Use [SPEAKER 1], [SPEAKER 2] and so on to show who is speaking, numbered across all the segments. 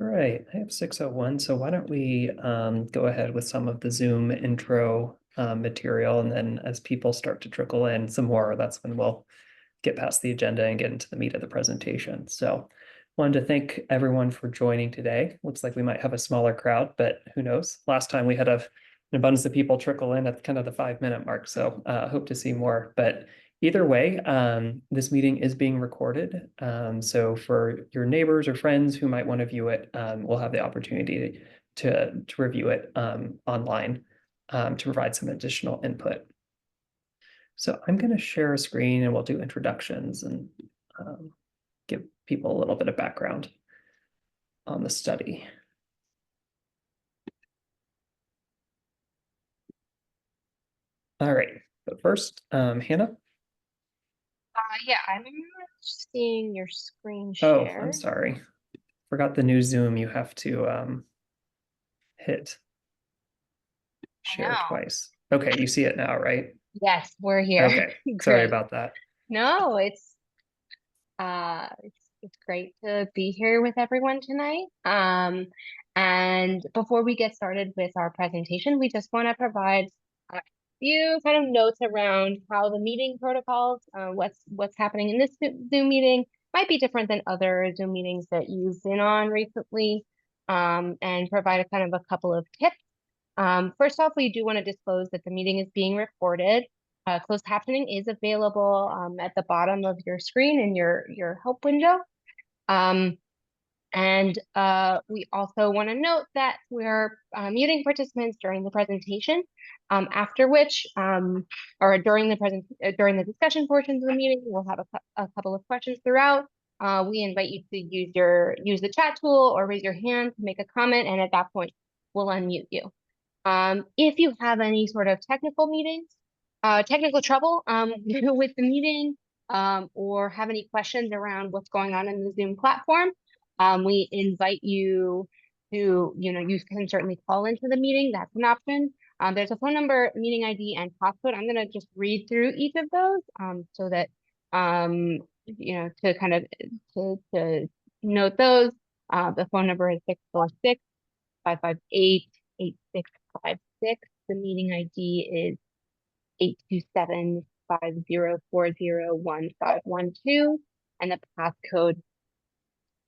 [SPEAKER 1] All right, I have 601, so why don't we go ahead with some of the Zoom intro material, and then as people start to trickle in some more, that's when we'll get past the agenda and get into the meat of the presentation. So wanted to thank everyone for joining today. Looks like we might have a smaller crowd, but who knows? Last time we had an abundance of people trickle in at kind of the 5 minute mark, so hope to see more. But either way, this meeting is being recorded. So for your neighbors or friends who might want to view it, we'll have the opportunity to review it online to provide some additional input. So I'm going to share a screen and we'll do introductions and give people a little bit of background on the study. All right, but first, Hannah.
[SPEAKER 2] Yeah, I'm not seeing your screen
[SPEAKER 1] Oh,
[SPEAKER 2] share.
[SPEAKER 1] I'm sorry. Forgot the new Zoom. You have to hit share twice. Okay, you see it now, right?
[SPEAKER 2] Yes, we're here.
[SPEAKER 1] Okay, sorry
[SPEAKER 2] Great.
[SPEAKER 1] about that.
[SPEAKER 2] No, it's great to be here with everyone tonight. And before we get started with our presentation, we just want to provide a few kind of notes around how the meeting protocols, what's happening in this Zoom meeting might be different than other Zoom meetings that you've been on recently, and provide a kind of a couple of tips. First off, we do want to disclose that the meeting is being recorded. Closed captioning is available at the bottom of your screen in your help window. Um, and we also want to note that we're muting participants during the presentation, after which, or during the discussion portions of the meeting, we'll have a couple of questions throughout. We invite you to use the chat tool or raise your hand to make a comment, and at that point, we'll unmute you. If you have any sort of technical trouble with the meeting, or have any questions around what's going on in the Zoom platform, we invite you to, you can certainly call into the meeting. That's an option. There's a phone number, meeting ID, and passcode. I'm going to just read through each of those so that, to kind of to note those. The phone number is 646-558-8656. The meeting ID is 827-5040-1512, and the passcode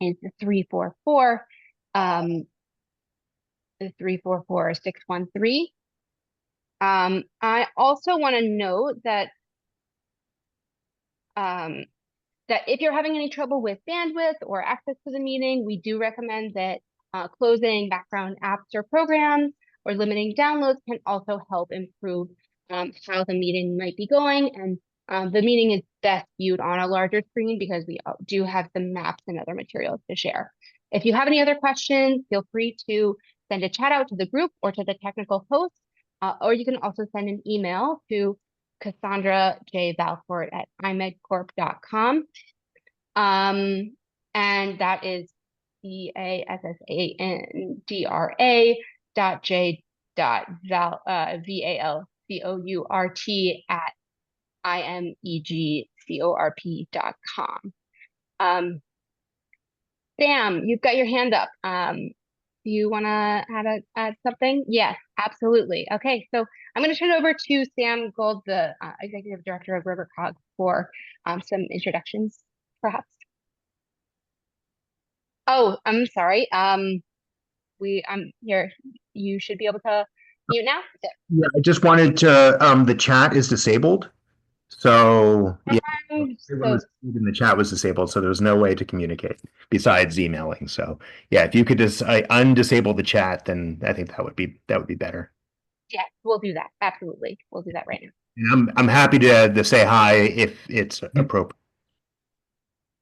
[SPEAKER 2] is 344 613. I also want to note that that if you're having any trouble with bandwidth or access to the meeting, we do recommend that closing background apps or programs or limiting downloads can also help improve how the meeting might be going. And the meeting is best viewed on a larger screen because we do have some maps and other materials to share. If you have any other questions, feel free to send a chat out to the group or to the technical host, or you can also send an email to Cassandra J. Valcourt at imedcorp.com. And that is CASSANDRA.J.VALCOURT at IMEGCORP.com. Sam, you've got your hand up. Do you want to add something? Yes, absolutely. Okay, so I'm going to turn it over to Sam Gold, the Executive Director of RiverCOG, for some introductions, perhaps. Oh, I'm sorry. Here. You should be able to mute now.
[SPEAKER 3] Yeah, I just wanted to, the chat is disabled. So yeah, everyone was in the chat was disabled, so there was no way to communicate besides emailing. So yeah, if you could just undisable the chat, then I think that would be better.
[SPEAKER 2] Yeah, we'll do that. Absolutely. We'll do that right now.
[SPEAKER 3] And I'm happy to say hi if it's appropriate.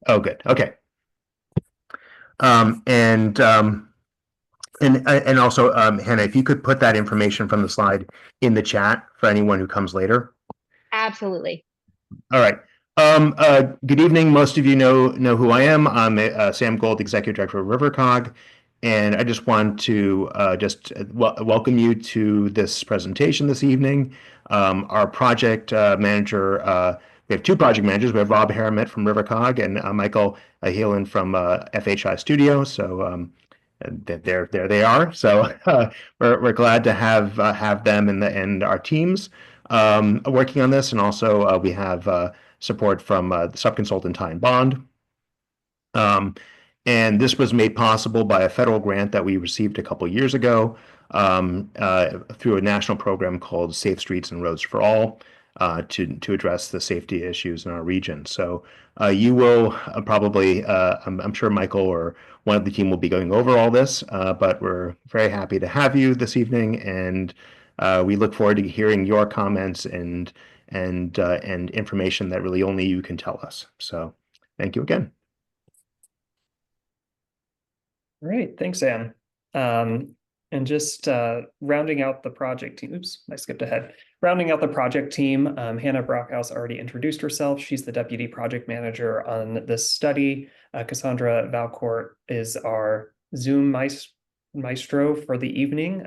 [SPEAKER 3] Oh, good. Okay. And also, Hannah, if you could put that information from the slide in the chat for anyone who comes later.
[SPEAKER 2] Absolutely.
[SPEAKER 3] All right. Good evening. Most of you know who I am. I'm Sam Gold, Executive Director of RiverCOG, and I just want to welcome you to this presentation this evening. Our project manager, we have two project managers. We have Rob Haramet from RiverCOG and Michael Heelan from FHI Studio. So there they are. So we're glad to have them and our teams working on this, and also we have support from the subconsultant Ty and Bond. Um, and this was made possible by a federal grant that we received a couple years ago through a national program called Safe Streets and Roads for All to address the safety issues in our region. So you will probably, I'm sure Michael or one of the team will be going over all this, but we're very happy to have you this evening, and we look forward to hearing your comments and information that really only you can tell us. So thank you again.
[SPEAKER 1] Great, thanks, Sam. And just rounding out the project team, oops, I skipped ahead. Rounding out the project team, Hannah Brockhouse already introduced herself. She's the deputy project manager on this study. Cassandra Valcourt is our Zoom maestro for the evening,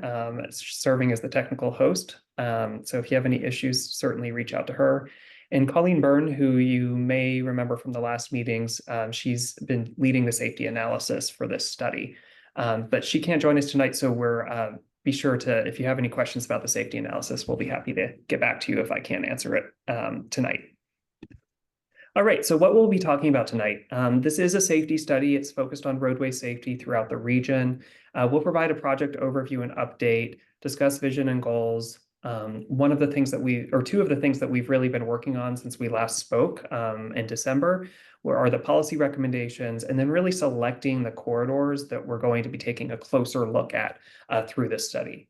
[SPEAKER 1] serving as the technical host. So if you have any issues, certainly reach out to her. And Colleen Byrne, who you may remember from the last meetings, she's been leading the safety analysis for this study. But she can't join us tonight, so we're be sure to, if you have any questions about the safety analysis, we'll be happy to get back to you if I can't answer it tonight. All right, so what we'll be talking about tonight, this is a safety study. It's focused on roadway safety throughout the region. We'll provide a project overview and update, discuss vision and goals. One of the things that two of the things that we've really been working on since we last spoke in December are the policy recommendations, and then really selecting the corridors that we're going to be taking a closer look at through this study.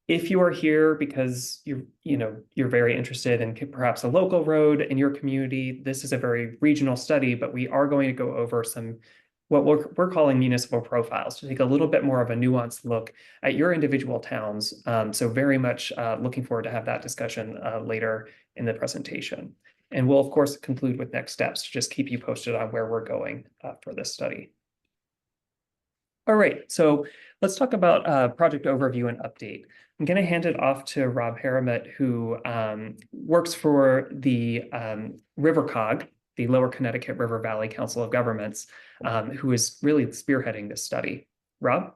[SPEAKER 1] If you are here because you're very interested in perhaps a local road in your community, this is a very regional study, but we are going to go over some what we're calling municipal profiles to take a little bit more of a nuanced look at your individual towns. So very much looking forward to have that discussion later in the presentation. And we'll, of course, conclude with next steps to just keep you posted on where we're going for this study. All right, so let's talk about project overview and update. I'm going to hand it off to Rob Haramet, who works for the RiverCOG, the Lower Connecticut River Valley Council of Governments, who is really spearheading this study. Rob?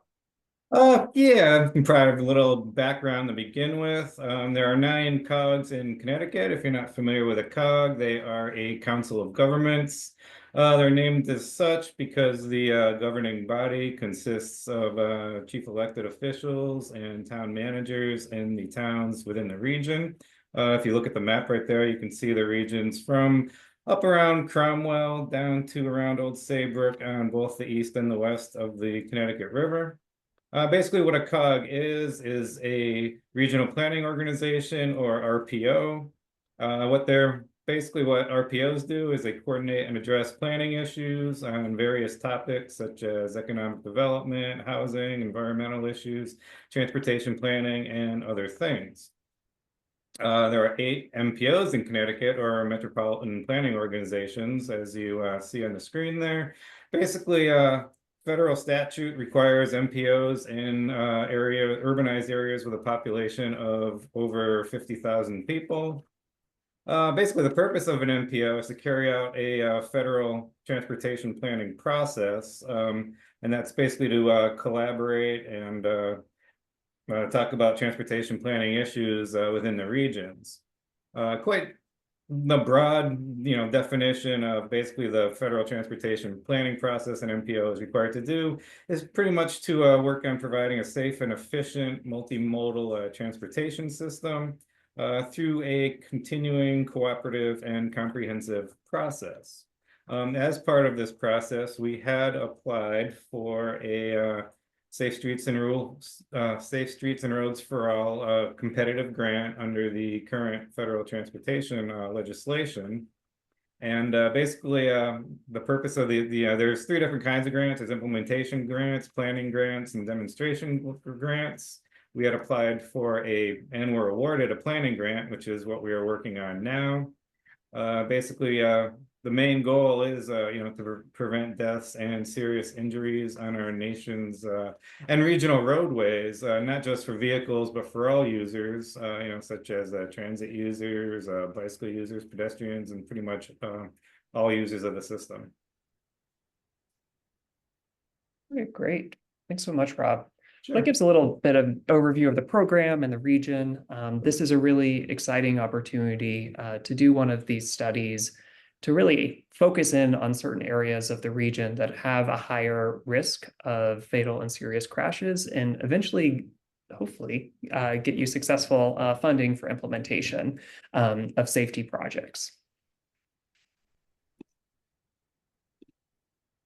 [SPEAKER 4] Yeah, I'm proud of a little background to begin with. There are 9 COGs in Connecticut. If you're not familiar with a COG, they are a council of governments. They're named as such because the governing body consists of chief elected officials and town managers in the towns within the region. If you look at the map right there, you can see the regions from up around Cromwell down to around Old Saybrook on both the east and the west of the Connecticut River. Basically, what a COG is a regional planning organization, or RPO. What RPOs do is they coordinate and address planning issues on various topics such as economic development, housing, environmental issues, transportation planning, and other things. There are 8 MPOs in Connecticut, or Metropolitan Planning Organizations, as you see on the screen there. Basically, federal statute requires MPOs in urbanized areas with a population of over 50,000 people. Basically, the purpose of an MPO is to carry out a federal transportation planning process, and that's basically to collaborate and talk about transportation planning issues within the regions. Quite the broad, definition of basically the federal transportation planning process an MPO is required to do is pretty much to work on providing a safe and efficient multimodal transportation system through a continuing cooperative and comprehensive process. As part of this process, we had applied for a Safe Streets and Roads for All competitive grant under the current federal transportation legislation. And basically, the purpose of there's 3 different kinds of grants. There's implementation grants, planning grants, and demonstration grants. We had applied for and were awarded a planning grant, which is what we are working on now. Basically, the main goal is, to prevent deaths and serious injuries on our nation's and regional roadways, not just for vehicles, but for all users, such as transit users, bicycle users, pedestrians, and pretty much all users of the system.
[SPEAKER 1] Okay, great. Thanks so much, Rob. That
[SPEAKER 4] Sure.
[SPEAKER 1] gives a little bit of overview of the program and the region. This is a really exciting opportunity to do one of these studies to really focus in on certain areas of the region that have a higher risk of fatal and serious crashes, and eventually, hopefully, get you successful funding for implementation of safety projects.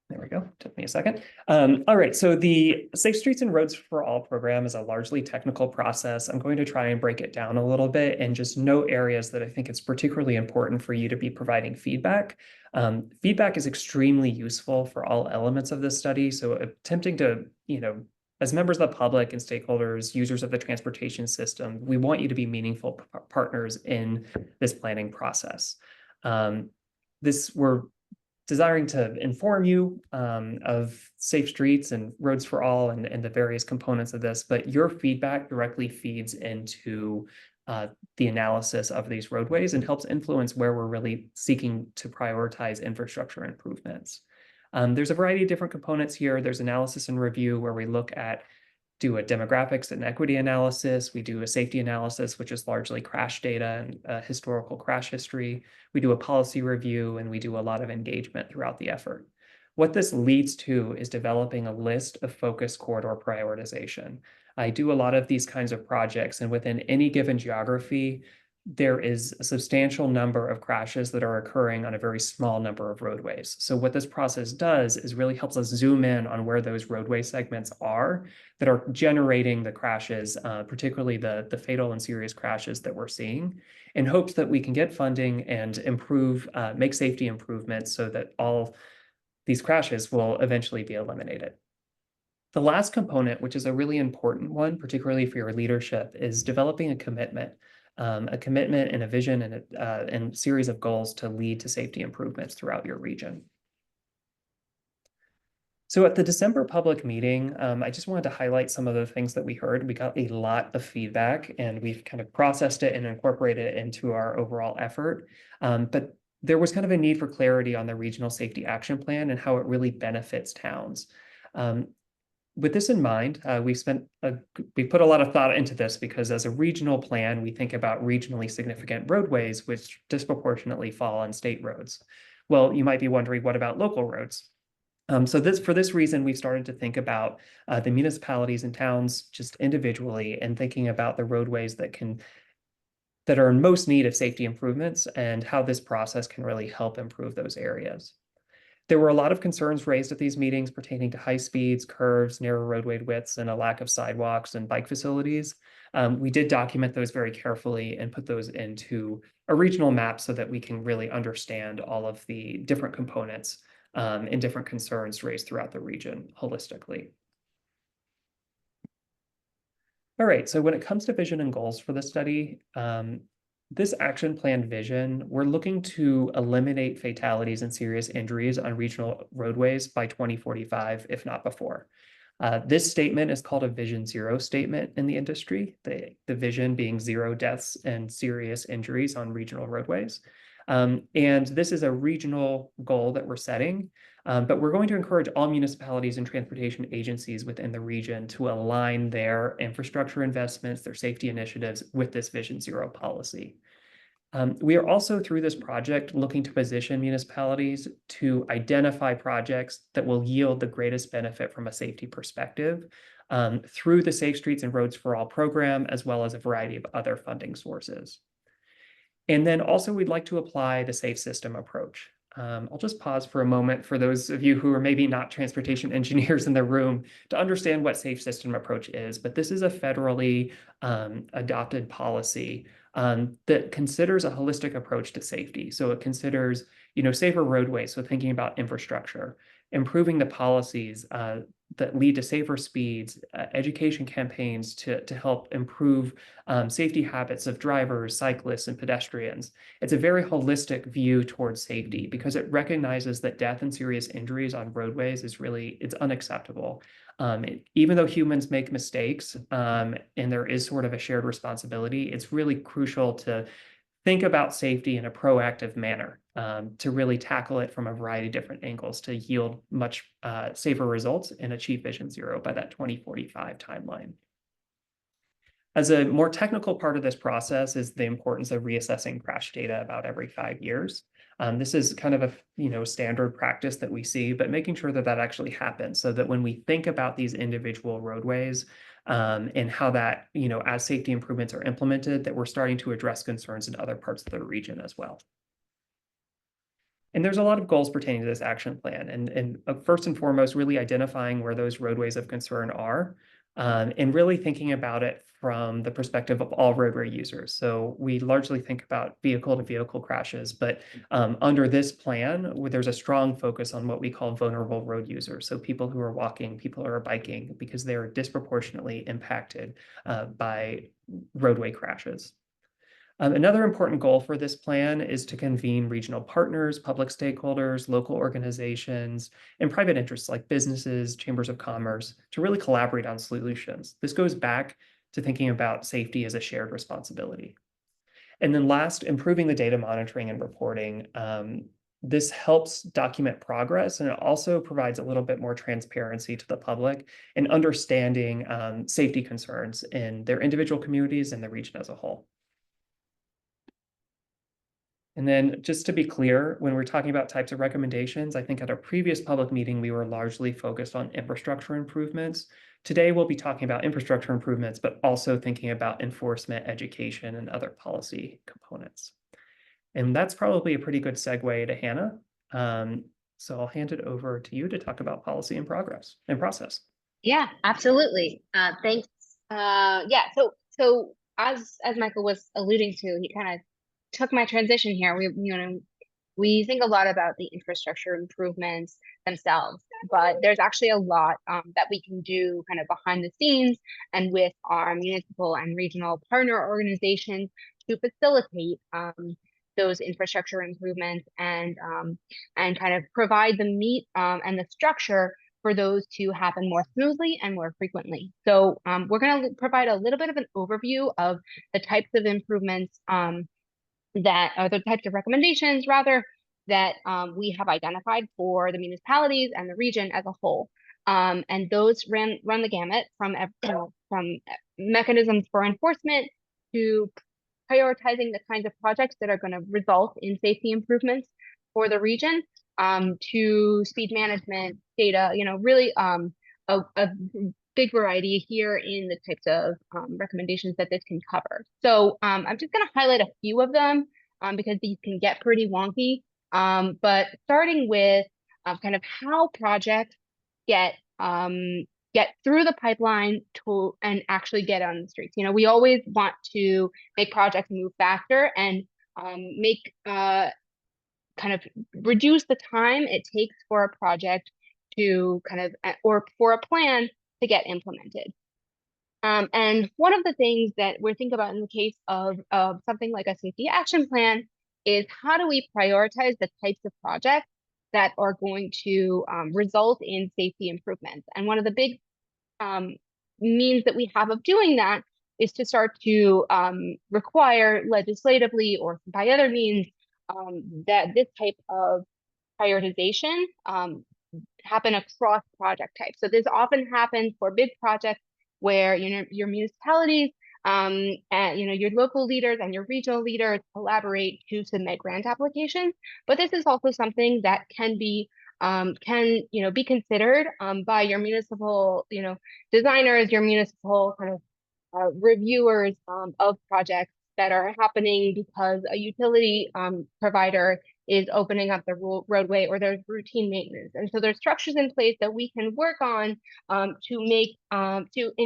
[SPEAKER 1] There we go. Took me a second. All right. So the Safe Streets and Roads for All program is a largely technical process. I'm going to try and break it down a little bit and just note areas that I think it's particularly important for you to be providing feedback. Feedback is extremely useful for all elements of this study. So attempting to, as members of the public and stakeholders, users of the transportation system, we want you to be meaningful partners in this planning process. We're desiring to inform you of safe streets and roads for all and the various components of this, but your feedback directly feeds into the analysis of these roadways and helps influence where we're really seeking to prioritize infrastructure improvements. There's a variety of different components here. There's analysis and review where we look at do a demographics and equity analysis. We do a safety analysis, which is largely crash data and historical crash history. We do a policy review, and we do a lot of engagement throughout the effort. What this leads to is developing a list of focus corridor prioritization. I do a lot of these kinds of projects, and within any given geography, there is a substantial number of crashes that are occurring on a very small number of roadways. So what this process does is really helps us zoom in on where those roadway segments are that are generating the crashes, particularly the fatal and serious crashes that we're seeing, in hopes that we can get funding and improve, make safety improvements so that all these crashes will eventually be eliminated. The last component, which is a really important one, particularly for your leadership, is developing a commitment and a vision and series of goals to lead to safety improvements throughout your region. So at the December public meeting, I just wanted to highlight some of the things that we heard. We got a lot of feedback and we've kind of processed it and incorporated it into our overall effort. But there was kind of a need for clarity on the regional safety action plan and how it really benefits towns. With this in mind, we put a lot of thought into this because as a regional plan, we think about regionally significant roadways, which disproportionately fall on state roads. Well, you might be wondering, what about local roads? For this reason, we started to think about the municipalities and towns just individually and thinking about the roadways that are in most need of safety improvements and how this process can really help improve those areas. There were a lot of concerns raised at these meetings pertaining to high speeds, curves, narrow roadway widths, and a lack of sidewalks and bike facilities. We did document those very carefully and put those into a regional map so that we can really understand all of the different components and different concerns raised throughout the region holistically. All right, so when it comes to vision and goals for the study, this action plan vision, we're looking to eliminate fatalities and serious injuries on regional roadways by 2045, if not before. This statement is called a Vision Zero statement in the industry, the vision being 0 deaths and serious injuries on regional roadways. And this is a regional goal that we're setting, but we're going to encourage all municipalities and transportation agencies within the region to align their infrastructure investments, their safety initiatives with this Vision Zero policy. We are also, through this project, looking to position municipalities to identify projects that will yield the greatest benefit from a safety perspective through the Safe Streets and Roads for All program, as well as a variety of other funding sources. And then also we'd like to apply the safe system approach. I'll just pause for a moment for those of you who are maybe not transportation engineers in the room to understand what safe system approach is, but this is a federally adopted policy that considers a holistic approach to safety. So it considers, safer roadways, so thinking about infrastructure, improving the policies that lead to safer speeds, education campaigns to help improve safety habits of drivers, cyclists, and pedestrians. It's a very holistic view towards safety because it recognizes that death and serious injuries on roadways it's unacceptable. Even though humans make mistakes and there is sort of a shared responsibility, it's really crucial to think about safety in a proactive manner. to really tackle it from a variety of different angles to yield much safer results and achieve Vision Zero by that 2045 timeline. As a more technical part of this process is the importance of reassessing crash data about every 5 years. This is kind of a standard practice that we see, but making sure that that actually happens so that when we think about these individual roadways and how that, as safety improvements are implemented, that we're starting to address concerns in other parts of the region as well. And there's a lot of goals pertaining to this action plan. And first and foremost, really identifying where those roadways of concern are and really thinking about it from the perspective of all roadway users. So we largely think about vehicle-to-vehicle crashes, but under this plan, there's a strong focus on what we call vulnerable road users. So people who are walking, people who are biking, because they are disproportionately impacted by roadway crashes. Another important goal for this plan is to convene regional partners, public stakeholders, local organizations, and private interests like businesses, chambers of commerce to really collaborate on solutions. This goes back to thinking about safety as a shared responsibility. And then last, improving the data monitoring and reporting. This helps document progress, and it also provides a little bit more transparency to the public and understanding safety concerns in their individual communities and the region as a whole. And then just to be clear, when we're talking about types of recommendations, I think at our previous public meeting, we were largely focused on infrastructure improvements. Today, we'll be talking about infrastructure improvements, but also thinking about enforcement, education, and other policy components. And that's probably a pretty good segue to Hannah. So I'll hand it over to you to talk about policy and progress and process.
[SPEAKER 2] Yeah, absolutely. Thanks. Yeah, so as Michael was alluding to, he kind of took my transition here. We think a lot about the infrastructure improvements themselves, but there's actually a lot that we can do kind of behind the scenes and with our municipal and regional partner organizations to facilitate those infrastructure improvements and kind of provide the meat and the structure for those to happen more smoothly and more frequently. So we're going to provide a little bit of an overview of the types of improvements that are the types of recommendations rather that we have identified for the municipalities and the region as a whole. And those run the gamut from mechanisms for enforcement to prioritizing the kinds of projects that are going to result in safety improvements for the region, to speed management, data, really a big variety here in the types of recommendations that this can cover. So I'm just going to highlight a few of them because these can get pretty wonky. But starting with kind of how projects get through the pipeline and actually get on the streets. We always want to make projects move faster and make kind of reduce the time it takes for a project to or for a plan to get implemented. And one of the things that we're thinking about in the case of something like a safety action plan is how do we prioritize the types of projects that are going to result in safety improvements. And one of the big means that we have of doing that is to start to require legislatively or by other means that this type of prioritization happen across project types. So this often happens for big projects where your municipalities and your local leaders and your regional leaders collaborate to submit grant applications. But this is also something that can be considered by your municipal designers, your municipal kind of reviewers of projects that are happening because a utility provider is opening up the roadway or there's routine maintenance. And so there's structures in place that we can work on to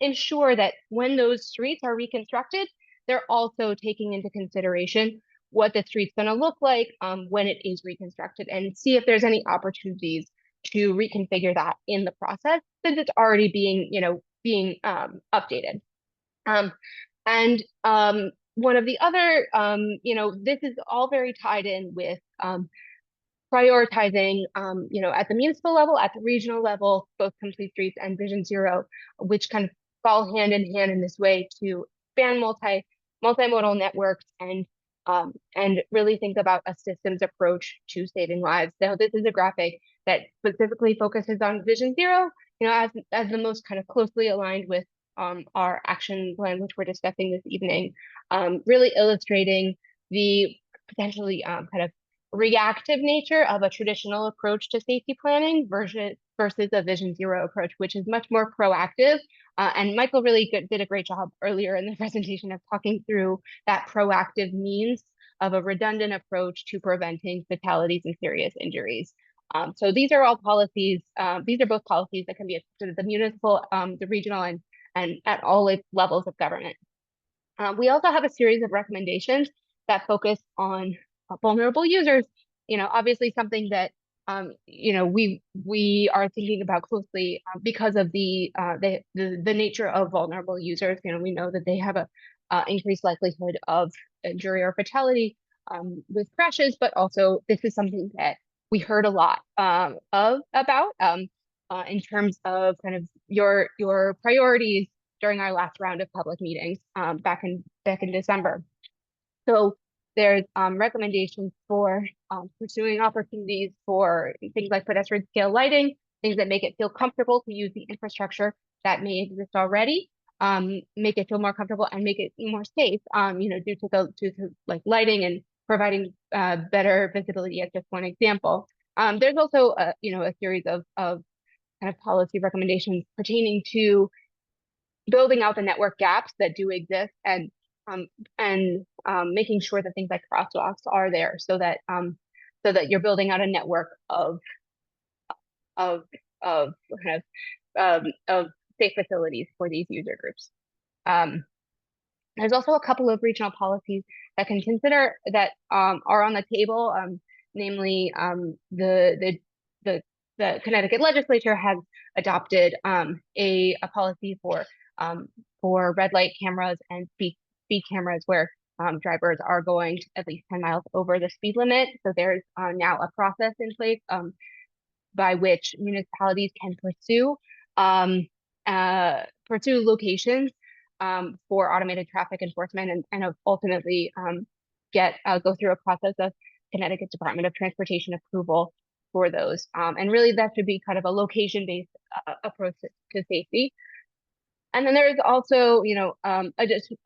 [SPEAKER 2] ensure that when those streets are reconstructed, they're also taking into consideration what the street's going to look like when it is reconstructed and see if there's any opportunities to reconfigure that in the process since it's already being updated. And one of the other, this is all very tied in with prioritizing, at the municipal level, at the regional level, both Complete Streets and Vision Zero, which kind of fall hand in hand in this way to span multimodal networks and and really think about a systems approach to saving lives. So this is a graphic that specifically focuses on Vision Zero, as the most kind of closely aligned with our action plan, which we're discussing this evening, really illustrating the potentially kind of reactive nature of a traditional approach to safety planning versus a Vision Zero approach, which is much more proactive. And Michael really did a great job earlier in the presentation of talking through that proactive means of a redundant approach to preventing fatalities and serious injuries. So these are all policies. These are both policies that can be adopted at the municipal, the regional, and at all levels of government. We also have a series of recommendations that focus on vulnerable users. Obviously something that we are thinking about closely because of the nature of vulnerable users. We know that they have a increased likelihood of injury or fatality with crashes, but also this is something that we heard a lot about in terms of kind of your priorities during our last round of public meetings back in December. So there's recommendations for pursuing opportunities for things like pedestrian scale lighting, things that make it feel comfortable to use the infrastructure that may exist already, make it feel more comfortable and make it more safe, due to like lighting and providing better visibility as just one example. There's also a series of kind of policy recommendations pertaining to building out the network gaps that do exist and making sure that things like crosswalks are there so that you're building out a network of kind of safe facilities for these user groups. There's also a couple of regional policies that can consider that are on the table, namely the Connecticut legislature has adopted a policy for red light cameras and speed cameras where drivers are going at least 10 miles over the speed limit. So there's now a process in place by which municipalities can pursue locations for automated traffic enforcement and ultimately go through a process of Connecticut Department of Transportation approval for those. And really that should be kind of a location-based approach to safety. And then there's also,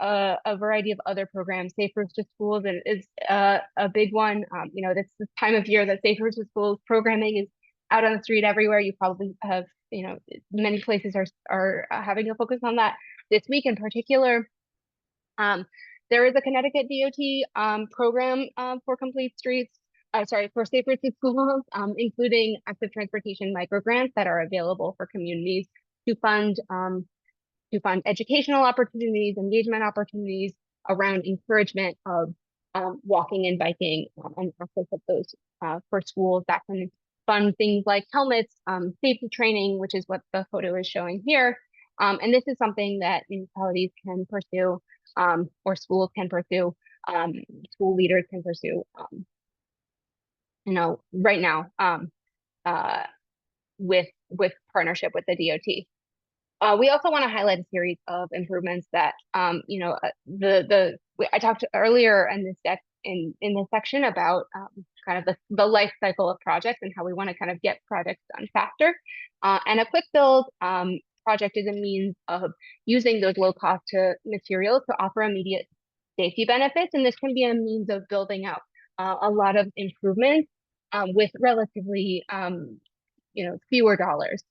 [SPEAKER 2] a variety of other programs. Safe Routes to Schools is a big one. This time of year that Safe Routes to Schools programming is out on the street everywhere. You probably have, many places are having a focus on that. This week in particular, there is a Connecticut DOT program for Complete Streets. For Safe Routes to Schools, including active transportation microgrants that are available for communities to fund educational opportunities, engagement opportunities around encouragement of walking and biking and access of those for schools that can fund things like helmets, safety training, which is what the photo is showing here. And this is something that municipalities can pursue or schools can pursue, school leaders can pursue, right now with partnership with the DOT. We also want to highlight a series of improvements that, I talked earlier in this section about kind of the life cycle of projects and how we want to kind of get projects done faster. And a quick build project is a means of using those low cost materials to offer immediate safety benefits. And this can be a means of building out a lot of improvements with relatively, fewer dollars.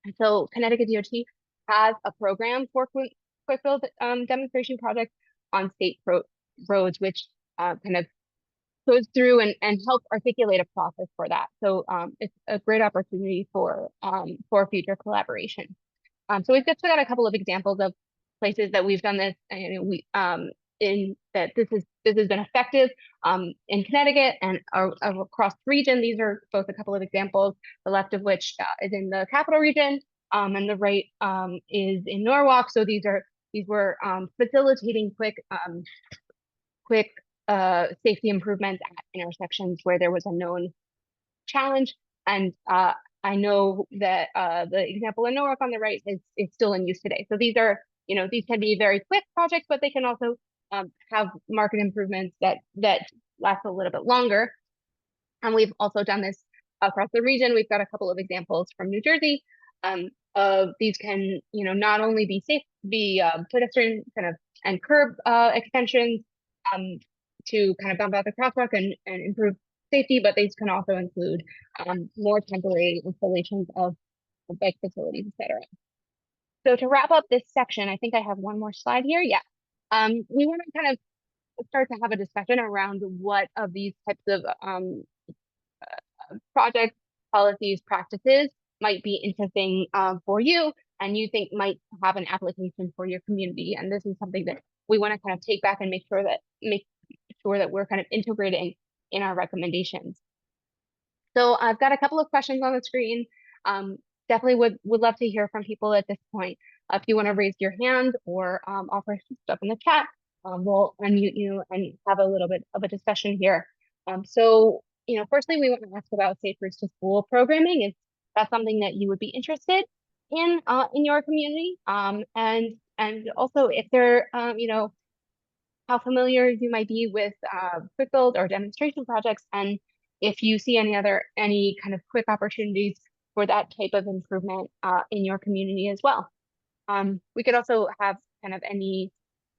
[SPEAKER 2] And so Connecticut DOT has a program for quick build demonstration projects on state roads, which kind of goes through and helps articulate a process for that. So it's a great opportunity for future collaboration. So we've just got a couple of examples of places that we've done this, and this has been effective in Connecticut and across the region. These are both a couple of examples, the left of which is in the capital region, and the right is in Norwalk. So these were facilitating quick safety improvements at intersections where there was a known challenge. And I know that the example in Norwalk on the right is still in use today. So these are, these can be very quick projects, but they can also have market improvements that last a little bit longer. And we've also done this across the region. We've got a couple of examples from New Jersey. Of these can, not only be safe, be pedestrian kind of and curb extensions to kind of bump out the crosswalk and improve safety, but these can also include more temporary installations of bike facilities, etc. So to wrap up this section, I think I have one more slide here. Yeah. We want to kind of start to have a discussion around what of these types of projects, policies, practices might be interesting for you and you think might have an application for your community. And this is something that we want to kind of take back and make sure that we're kind of integrating in our recommendations. So I've got a couple of questions on the screen. Definitely would love to hear from people at this point. If you want to raise your hand or offer stuff in the chat, we'll unmute you and have a little bit of a discussion here. So, firstly, we want to ask about Safe Routes to School programming. Is that something that you would be interested in your community? And also if there, how familiar you might be with quick build or demonstration projects, and if you see any kind of quick opportunities for that type of improvement in your community as well. We could also have kind of any,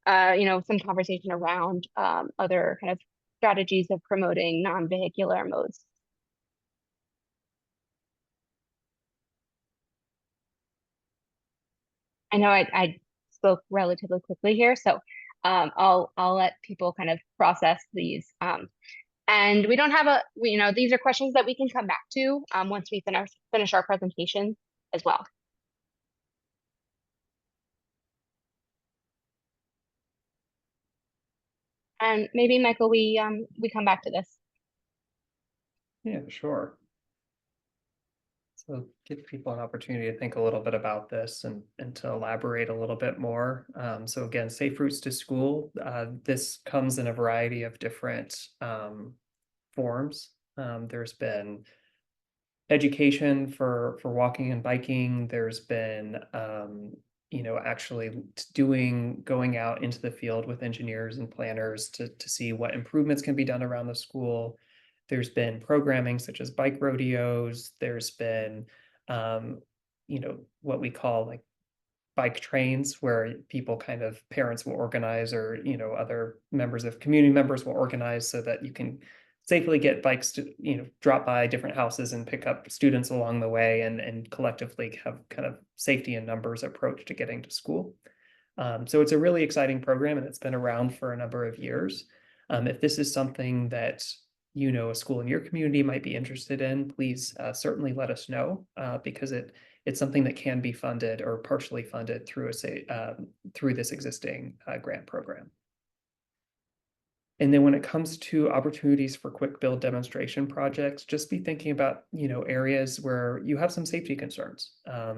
[SPEAKER 2] some conversation around other kind of strategies of promoting non-vehicular modes. I know I spoke relatively quickly here, so I'll let people kind of process these. And we don't have these are questions that we can come back to once we finish our presentation as well. And maybe Michael, we come back to this.
[SPEAKER 1] Yeah, sure. So give people an opportunity to think a little bit about this and to elaborate a little bit more. So again, Safe Routes to School, this comes in a variety of different forms. There's been education for walking and biking. There's been actually going out into the field with engineers and planners to see what improvements can be done around the school. There's been programming such as bike rodeos. There's been what we call like bike trains, where parents will organize, or other community members will organize so that you can safely get bikes to drop by different houses and pick up students along the way, and collectively have kind of safety in numbers approach to getting to school. So it's a really exciting program, and it's been around for a number of years. If this is something that a school in your community might be interested in, please certainly let us know, because it's something that can be funded or partially funded through through this existing grant program. And then when it comes to opportunities for quick build demonstration projects, just be thinking about areas where you have some safety concerns,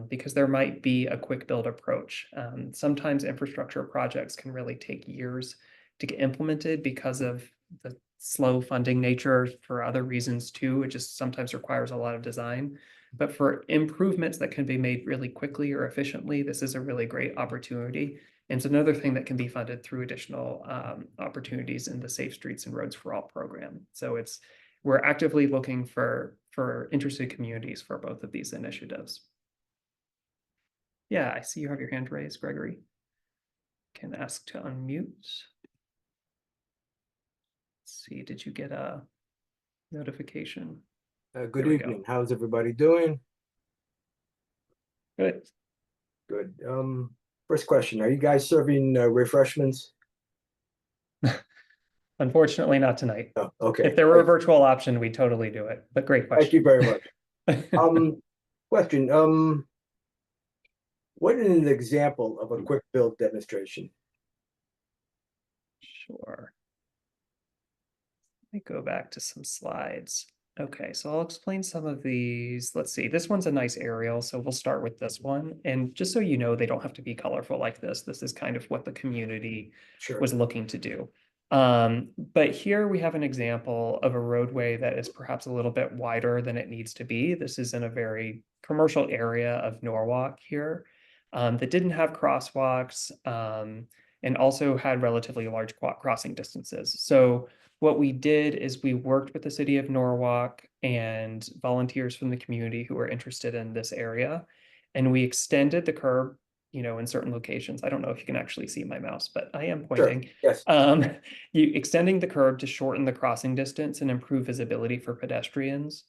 [SPEAKER 1] because there might be a quick build approach. Sometimes infrastructure projects can really take years to get implemented because of the slow funding nature. For other reasons too, it just sometimes requires a lot of design. But for improvements that can be made really quickly or efficiently, this is a really great opportunity. And it's another thing that can be funded through additional opportunities in the Safe Streets and Roads for All program. So we're actively looking for interested communities for both of these initiatives. Yeah, I see you have your hand raised, Gregory. Can ask to unmute. Let's see, did you get a notification?
[SPEAKER 5] Good evening. How's everybody doing?
[SPEAKER 1] Good.
[SPEAKER 5] Good. First question, are you guys serving refreshments?
[SPEAKER 1] Unfortunately, not tonight.
[SPEAKER 5] Oh, okay.
[SPEAKER 1] If there were a virtual option, we'd totally do it, but great question.
[SPEAKER 5] Thank you very much. Question, what is an example of a quick build demonstration?
[SPEAKER 1] Sure. Let me go back to some slides. Okay, so I'll explain some of these. Let's see, this one's a nice aerial, so we'll start with this one. And just so you know, they don't have to be colorful like this. This is kind of what the community was looking to do. But here we have an example of a roadway that is perhaps a little bit wider than it needs to be. This is in a very commercial area of Norwalk here, that didn't have crosswalks. and also had relatively large crossing distances. So what we did is we worked with the city of Norwalk and volunteers from the community who were interested in this area. And we extended the curb, in certain locations. I don't know if you can actually see my mouse, but I am
[SPEAKER 5] Sure,
[SPEAKER 1] pointing.
[SPEAKER 5] yes.
[SPEAKER 1] You extending the curb to shorten the crossing distance and improve visibility for pedestrians.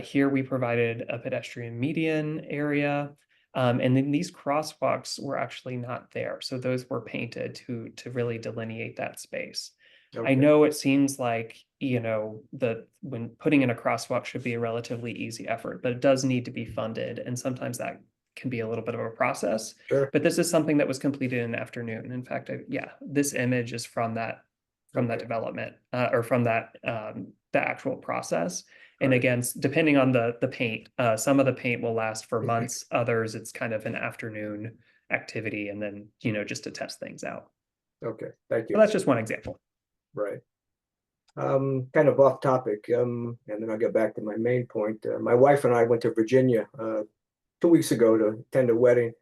[SPEAKER 1] Here we provided a pedestrian median area. And then these crosswalks were actually not there. So those were painted to really delineate that space. I
[SPEAKER 5] Okay.
[SPEAKER 1] know it seems like, when putting in a crosswalk should be a relatively easy effort, but it does need to be funded. And sometimes that can be a little bit of a process.
[SPEAKER 5] Sure.
[SPEAKER 1] But this is something that was completed in an afternoon. In fact, yeah, this image is from that
[SPEAKER 5] Okay.
[SPEAKER 1] development or from that the actual process. And
[SPEAKER 5] Right.
[SPEAKER 1] again, depending on the paint, some of the paint will last for months. Others, it's kind of an afternoon activity, and then just to test things out.
[SPEAKER 5] Okay, thank
[SPEAKER 1] So
[SPEAKER 5] you.
[SPEAKER 1] that's just one example.
[SPEAKER 5] Right. Kind of off topic, and then I'll get back to my main point. My wife and I went to Virginia 2 weeks ago to attend a wedding.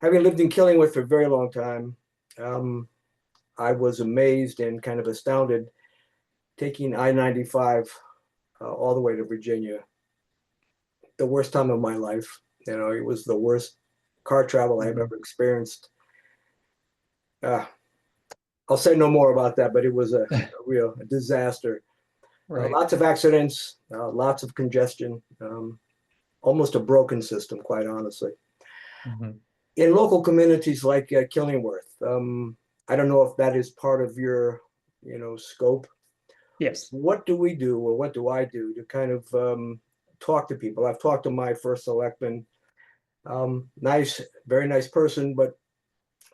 [SPEAKER 5] Having lived in Killingworth for a very long time, I was amazed and kind of astounded taking I-95 all the way to Virginia. The worst time of my life. It was the worst car travel I've ever experienced. I'll say no more about that, but it was a real disaster.
[SPEAKER 1] Right.
[SPEAKER 5] Lots of accidents, lots of congestion, almost a broken system, quite honestly.
[SPEAKER 1] Mhm.
[SPEAKER 5] In local communities like Killingworth, I don't know if that is part of your, scope.
[SPEAKER 1] Yes.
[SPEAKER 5] What do we do, or what do I do to kind of talk to people? I've talked to my first selectman, nice, very nice person, but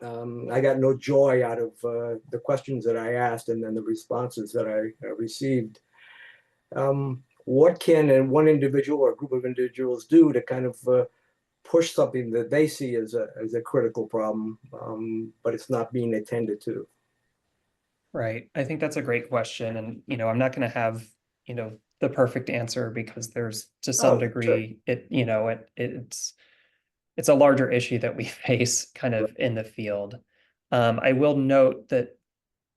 [SPEAKER 5] I got no joy out of the questions that I asked and then the responses that I received. What can one individual or group of individuals do to kind of push something that they see as a critical problem, but it's not being attended to?
[SPEAKER 1] Right. I think that's a great question. And, I'm not going to have, the perfect answer, because there's, to some
[SPEAKER 5] Oh, sure.
[SPEAKER 1] degree, it's a larger issue that we face kind
[SPEAKER 5] Right.
[SPEAKER 1] of in the field. I will note that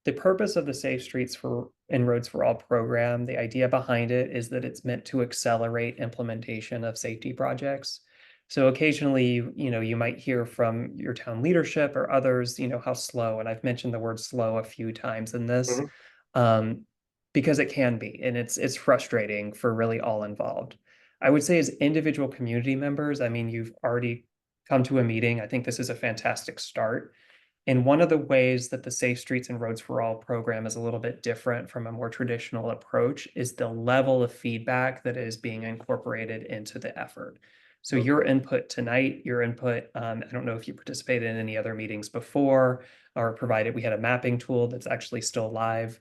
[SPEAKER 1] the purpose of the Safe Streets and Roads for All program, the idea behind it is that it's meant to accelerate implementation of safety projects. So occasionally, you might hear from your town leadership or others, how slow, and I've mentioned the word slow a few times in this,
[SPEAKER 5] Mhm.
[SPEAKER 1] um, because it can be, and it's frustrating for really all involved. I would say as individual community members, I mean, you've already come to a meeting. I think this is a fantastic start. And one of the ways that the Safe Streets and Roads for All program is a little bit different from a more traditional approach is the level of feedback that is being incorporated into the effort. So your
[SPEAKER 5] Okay.
[SPEAKER 1] input tonight, your input, I don't know if you participated in any other meetings before or provided, we had a mapping tool that's actually still live.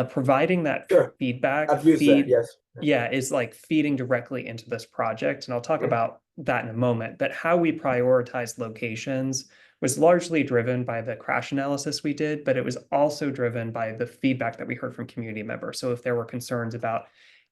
[SPEAKER 1] Providing that
[SPEAKER 5] Sure.
[SPEAKER 1] feedback
[SPEAKER 5] I've used that, yes.
[SPEAKER 1] yeah, is like feeding directly into this project. And I'll talk
[SPEAKER 5] Mhm.
[SPEAKER 1] about that in a moment, but how we prioritize locations was largely driven by the crash analysis we did, but it was also driven by the feedback that we heard from community members. So if there were concerns about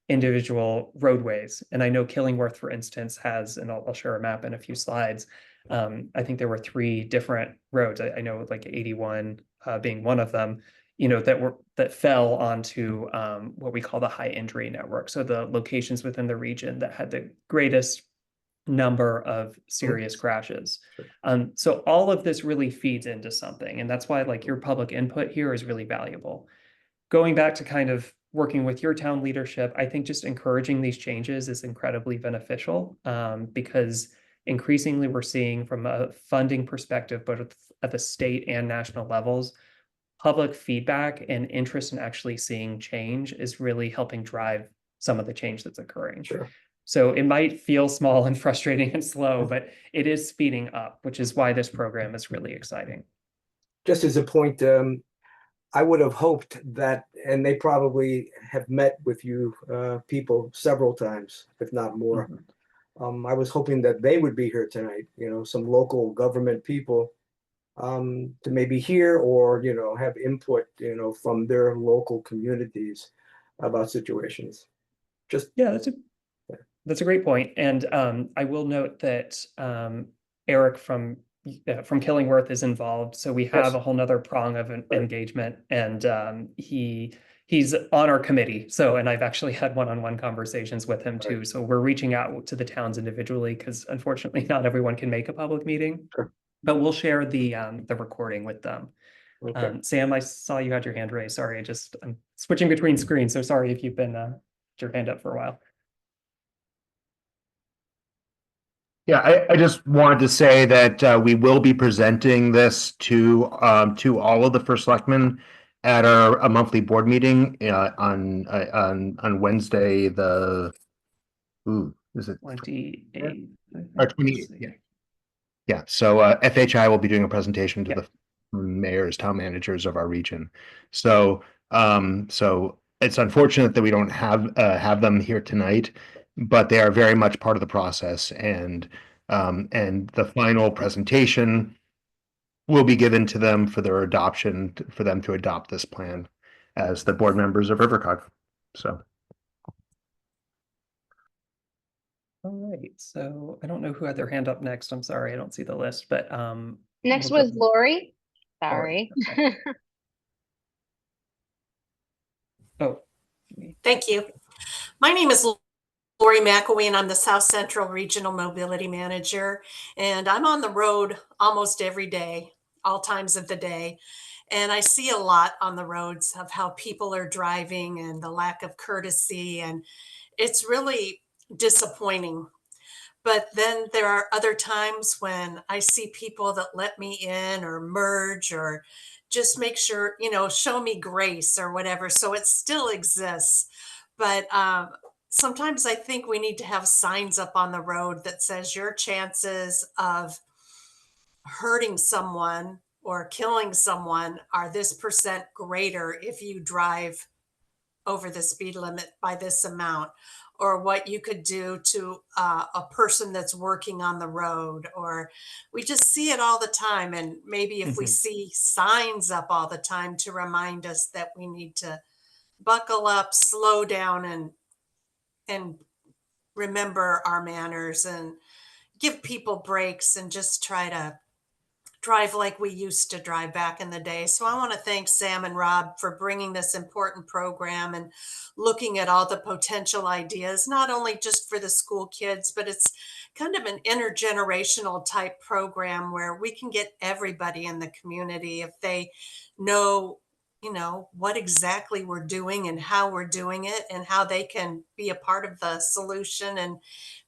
[SPEAKER 1] individual roadways, and I know Killingworth, for instance, has, and I'll share a map in a few slides. I think there were 3 different roads. I know like 81 being one of them, that fell onto what we call the high injury network. So the locations within the region that had the greatest number of serious crashes.
[SPEAKER 5] Sure.
[SPEAKER 1] So all of this really feeds into something, and that's why like your public input here is really valuable. Going back to kind of working with your town leadership, I think just encouraging these changes is incredibly beneficial, because increasingly we're seeing from a funding perspective, both at the state and national levels, public feedback and interest in actually seeing change is really helping drive some of the change that's occurring.
[SPEAKER 5] Sure.
[SPEAKER 1] So it might feel small and frustrating and slow, but it is speeding up, which is why this program is really exciting.
[SPEAKER 5] Just as a point, I would have hoped that, and they probably have met with you people several times, if not more. I was hoping that they would be here tonight, some local government people, to maybe hear or, have input, from their local communities about situations. Just,
[SPEAKER 1] Yeah, that's a great point. And I will note that Eric from from Killingworth is involved. So we have
[SPEAKER 5] Yes.
[SPEAKER 1] a whole nother prong of an engagement, and he's on our committee. So, and I've actually had one-on-one conversations with him too. So we're reaching out to the towns individually because unfortunately not everyone can make a public meeting.
[SPEAKER 5] Sure.
[SPEAKER 1] But we'll share the recording with them.
[SPEAKER 5] Okay.
[SPEAKER 1] Sam, I saw you had your hand raised. Sorry, I'm switching between screens. So sorry if you've been your hand up for a while.
[SPEAKER 3] Yeah, I just wanted to say that we will be presenting this to all of the first selectmen at our monthly board meeting on Wednesday, is it
[SPEAKER 1] 28.
[SPEAKER 3] or 28? Yeah. Yeah, so FHI will be doing a presentation to the mayors, town managers of our region. So so it's unfortunate that we don't have them here tonight, but they are very much part of the process, and the final presentation will be given to them for their adoption, for them to adopt this plan as the board members of RiverCOG. So.
[SPEAKER 1] All right, so I don't know who had their hand up next. I'm sorry, I don't see the list, but
[SPEAKER 2] Next
[SPEAKER 1] we'll
[SPEAKER 2] was
[SPEAKER 1] go-
[SPEAKER 2] Lori.
[SPEAKER 1] Lori,
[SPEAKER 2] Sorry.
[SPEAKER 1] okay. Oh,
[SPEAKER 6] Thank you. My name is Lori McElwee, and I'm the South Central Regional Mobility Manager. And I'm on the road almost every day, all times of the day. And I see a lot on the roads of how people are driving and the lack of courtesy. And it's really disappointing. But then there are other times when I see people that let me in or merge or just make sure, show me grace or whatever. So it still exists. But sometimes I think we need to have signs up on the road that says your chances of hurting someone or killing someone are this percent greater if you drive over the speed limit by this amount, or what you could do to a person that's working on the road. Or we just see it all the time. And maybe if we see signs up all the time to remind us that we need to buckle up, slow down, and remember our manners and give people breaks and just try to drive like we used to drive back in the day. So I want to thank Sam and Rob for bringing this important program and looking at all the potential ideas, not only just for the school kids, but it's kind of an intergenerational type program where we can get everybody in the community if they know, what exactly we're doing and how we're doing it and how they can be a part of the solution and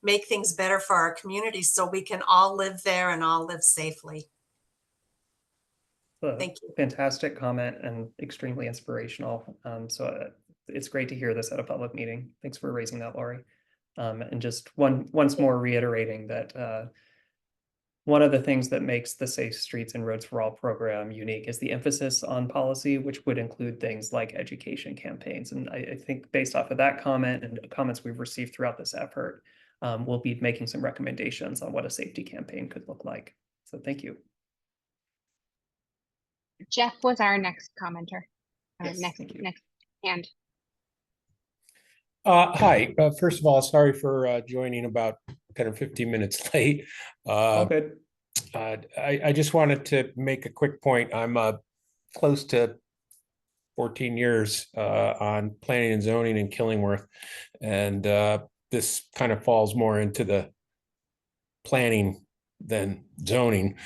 [SPEAKER 6] make things better for our community so we can all live there and all live safely. Thank you.
[SPEAKER 1] Fantastic comment and extremely inspirational. So it's great to hear this at a public meeting. Thanks for raising that, Lori. And just once more reiterating that one of the things that makes the Safe Streets and Roads for All program unique is the emphasis on policy, which would include things like education campaigns. And I think based off of that comment and comments we've received throughout this effort, we'll be making some recommendations on what a safety campaign could look like. So thank you.
[SPEAKER 2] Jeff was our next commenter.
[SPEAKER 1] Yes,
[SPEAKER 2] next hand.
[SPEAKER 7] Hi. First of all, sorry for joining about 10 or 15 minutes late.
[SPEAKER 1] All good.
[SPEAKER 7] I just wanted to make a quick point. I'm close to 14 years on planning and zoning in Killingworth, and this kind of falls more into the planning than zoning.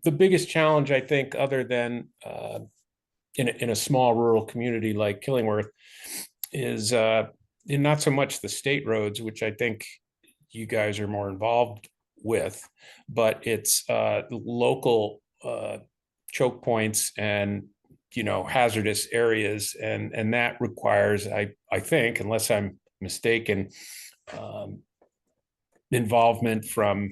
[SPEAKER 7] The biggest challenge, I think, other than in a small rural community like Killingworth, is in not so much the state roads, which I think you guys are more involved with, but it's local choke points and hazardous areas, and that requires, I think, unless I'm mistaken, involvement from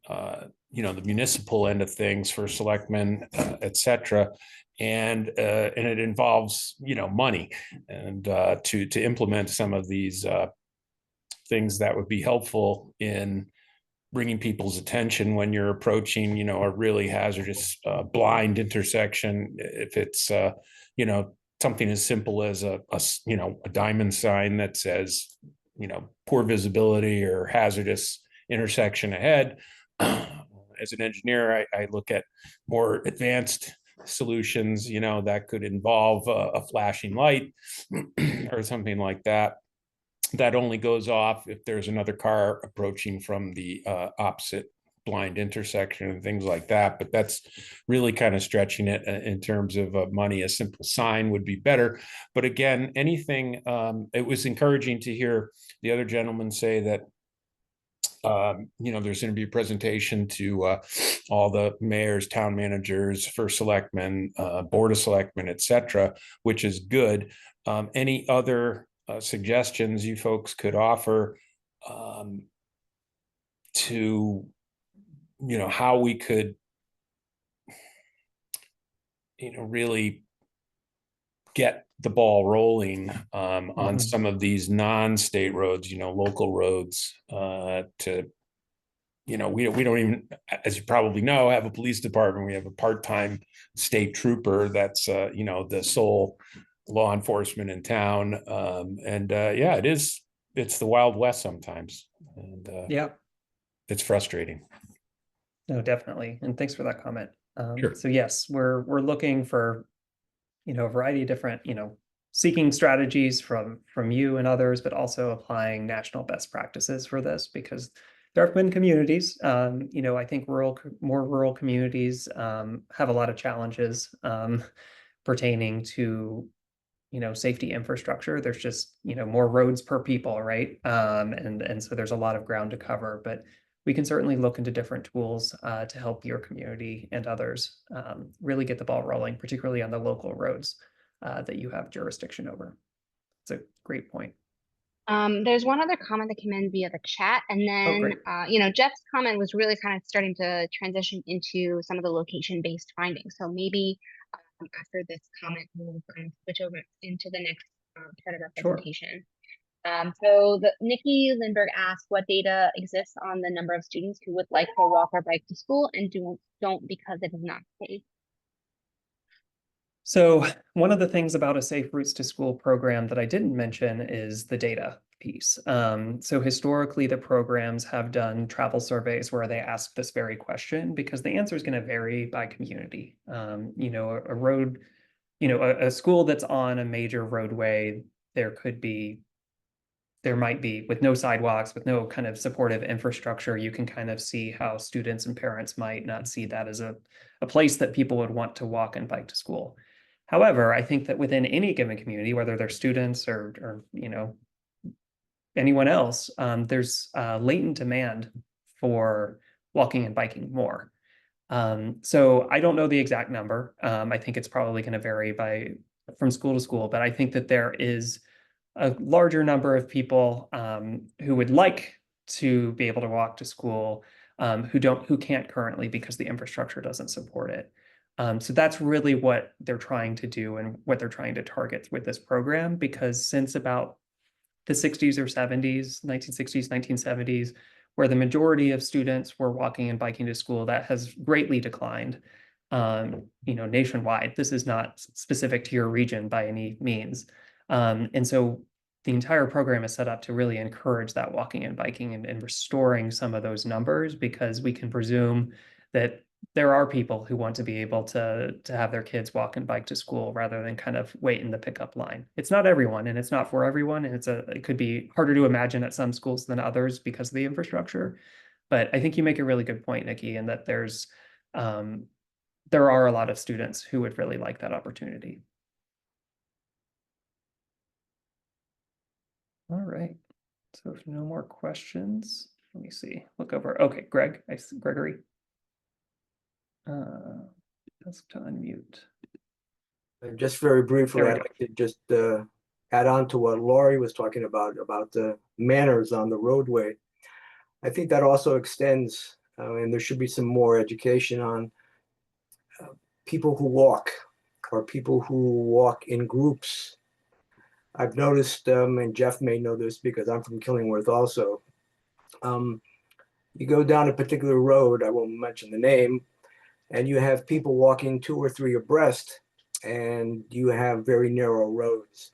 [SPEAKER 7] the municipal end of things for selectmen, et cetera. And it involves, money, and to implement some of these things that would be helpful in bringing people's attention when you're approaching, a really hazardous blind intersection. If it's, something as simple as a diamond sign that says, poor visibility or hazardous intersection ahead, as an engineer, I look at more advanced solutions, that could involve a flashing light or something like that. That only goes off if there's another car approaching from the opposite blind intersection and things like that. But that's really kind of stretching it in terms of money. A simple sign would be better. But again, anything, it was encouraging to hear the other gentleman say that there's going to be a presentation to all the mayors, town managers, first selectmen, board of selectmen, etc., which is good. Any other suggestions you folks could offer to, how we could, really get the ball rolling on some of these non-state roads, local roads to, we don't even, as you probably know, have a police department. We have a part-time state trooper that's, the sole law enforcement in town. Yeah, it's the Wild West sometimes. And
[SPEAKER 1] Yeah,
[SPEAKER 7] it's frustrating.
[SPEAKER 1] no, definitely. And thanks for that comment.
[SPEAKER 7] Sure.
[SPEAKER 1] So yes, we're looking for, a variety of different, seeking strategies from you and others, but also applying national best practices for this, because there have been communities, I think more rural communities have a lot of challenges pertaining to, safety infrastructure. There's just, more roads per people, right? And so there's a lot of ground to cover, but we can certainly look into different tools to help your community and others really get the ball rolling, particularly on the local roads that you have jurisdiction over. It's a great point.
[SPEAKER 2] There's one other comment that came in via the chat, and then,
[SPEAKER 1] great.
[SPEAKER 2] Jeff's comment was really kind of starting to transition into some of the location-based findings. So maybe after this comment, we'll kind of switch over into the next part of our
[SPEAKER 1] Sure.
[SPEAKER 2] presentation. Nikki Lindbergh asked what data exists on the number of students who would like to walk or bike to school and don't because it is not safe.
[SPEAKER 1] So one of the things about a Safe Routes to School program that I didn't mention is the data piece. So historically, the programs have done travel surveys where they ask this very question, because the answer is going to vary by community. A road, a school that's on a major roadway, there might be, with no sidewalks, with no kind of supportive infrastructure, you can kind of see how students and parents might not see that as a place that people would want to walk and bike to school. However, I think that within any given community, whether they're students or anyone else, there's latent demand for walking and biking more. So I don't know the exact number. I think it's probably going to vary from school to school, but I think that there is a larger number of people who would like to be able to walk to school who can't currently because the infrastructure doesn't support it. So that's really what they're trying to do and what they're trying to target with this program, because since about the 60s or 70s, 1960s, 1970s, where the majority of students were walking and biking to school, that has greatly declined, nationwide. This is not specific to your region by any means. And so the entire program is set up to really encourage that walking and biking and restoring some of those numbers, because we can presume that there are people who want to be able to have their kids walk and bike to school rather than kind of wait in the pickup line. It's not everyone, and it's not for everyone, and it could be harder to imagine at some schools than others because of the infrastructure. But I think you make a really good point, Nikki, in that there are a lot of students who would really like that opportunity. All right. So if no more questions, let me see. Look over. Okay, Gregory. Just to unmute.
[SPEAKER 5] Just very briefly, I'd like to just add on to what Laurie was talking about the manners on the roadway. I think that also extends, and there should be some more education on people who walk, or people who walk in groups. I've noticed, and Jeff may know this because I'm from Killingworth also, you go down a particular road, I won't mention the name, and you have people walking 2 or 3 abreast, and you have very narrow roads.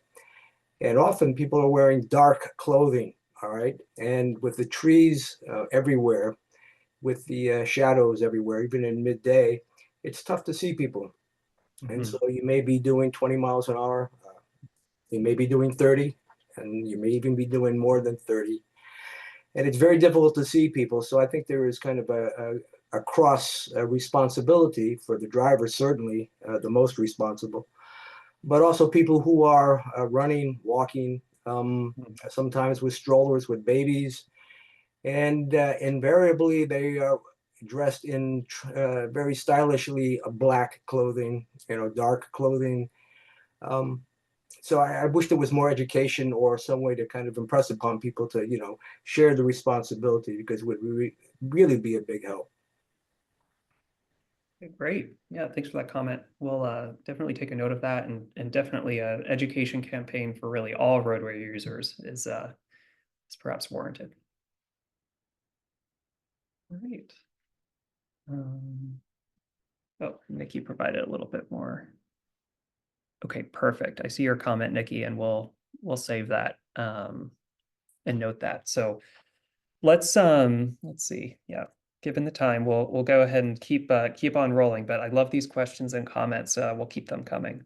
[SPEAKER 5] And often people are wearing dark clothing, all right? And with the trees everywhere, with the shadows everywhere, even in midday, it's tough to see people. And
[SPEAKER 1] Mhm.
[SPEAKER 5] so you may be doing 20 miles an hour, you may be doing 30, and you may even be doing more than 30. And it's very difficult to see people. So I think there is kind of a cross responsibility for the driver, certainly the most responsible, but also people who are running, walking, sometimes with strollers, with babies. And invariably, they are dressed in very stylishly black clothing, dark clothing. Um, so I wish there was more education or some way to kind of impress upon people to, share the responsibility, because it would really be a big help.
[SPEAKER 1] Great. Yeah, thanks for that comment. We'll definitely take a note of that, and definitely a education campaign for really all roadway users is perhaps warranted. Great. Oh, Nikki provided a little bit more. Okay, perfect. I see your comment, Nikki, and we'll save that and note that. So let's see. Yeah, given the time, we'll go ahead and keep on rolling. But I love these questions and comments. We'll keep them coming.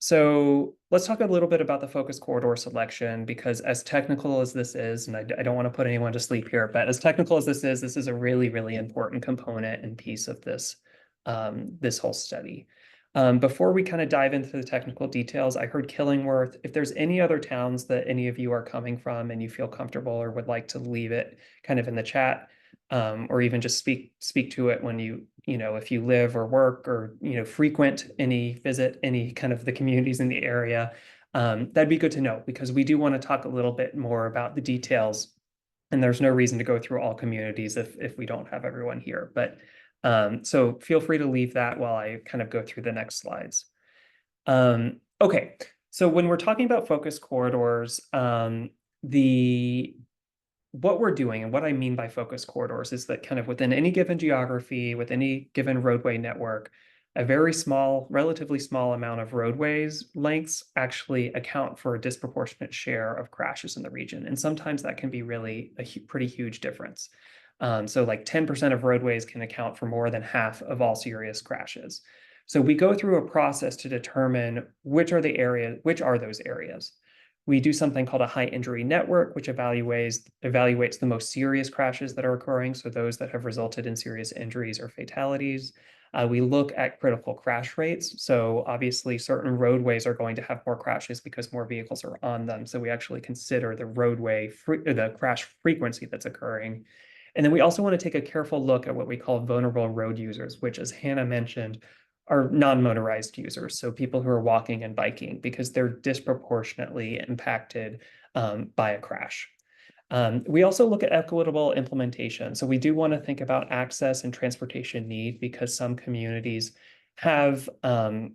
[SPEAKER 1] So let's talk a little bit about the focus corridor selection, because as technical as this is, and I don't want to put anyone to sleep here, but as technical as this is a really, really important component and piece of this this whole study. Before we kind of dive into the technical details, I heard Killingworth. If there's any other towns that any of you are coming from and you feel comfortable or would like to leave it kind of in the chat, or even just speak to it when if you live or work or visit any kind of the communities in the area, that'd be good to know, because we do want to talk a little bit more about the details, and there's no reason to go through all communities if we don't have everyone here. But so feel free to leave that while I kind of go through the next slides. Okay, so when we're talking about focus corridors, what we're doing, and what I mean by focus corridors, is that kind of within any given geography, with any given roadway network, a very small, relatively small amount of roadways lengths actually account for a disproportionate share of crashes in the region. And sometimes that can be really a pretty huge difference. So like 10% of roadways can account for more than half of all serious crashes. So we go through a process to determine which are those areas. We do something called a high injury network, which evaluates the most serious crashes that are occurring, so those that have resulted in serious injuries or fatalities. We look at critical crash rates. So obviously certain roadways are going to have more crashes because more vehicles are on them. So we actually consider the crash frequency that's occurring. And then we also want to take a careful look at what we call vulnerable road users, which, as Hannah mentioned, are non-motorized users, so people who are walking and biking, because they're disproportionately impacted by a crash. We also look at equitable implementation. So we do want to think about access and transportation need, because some communities have a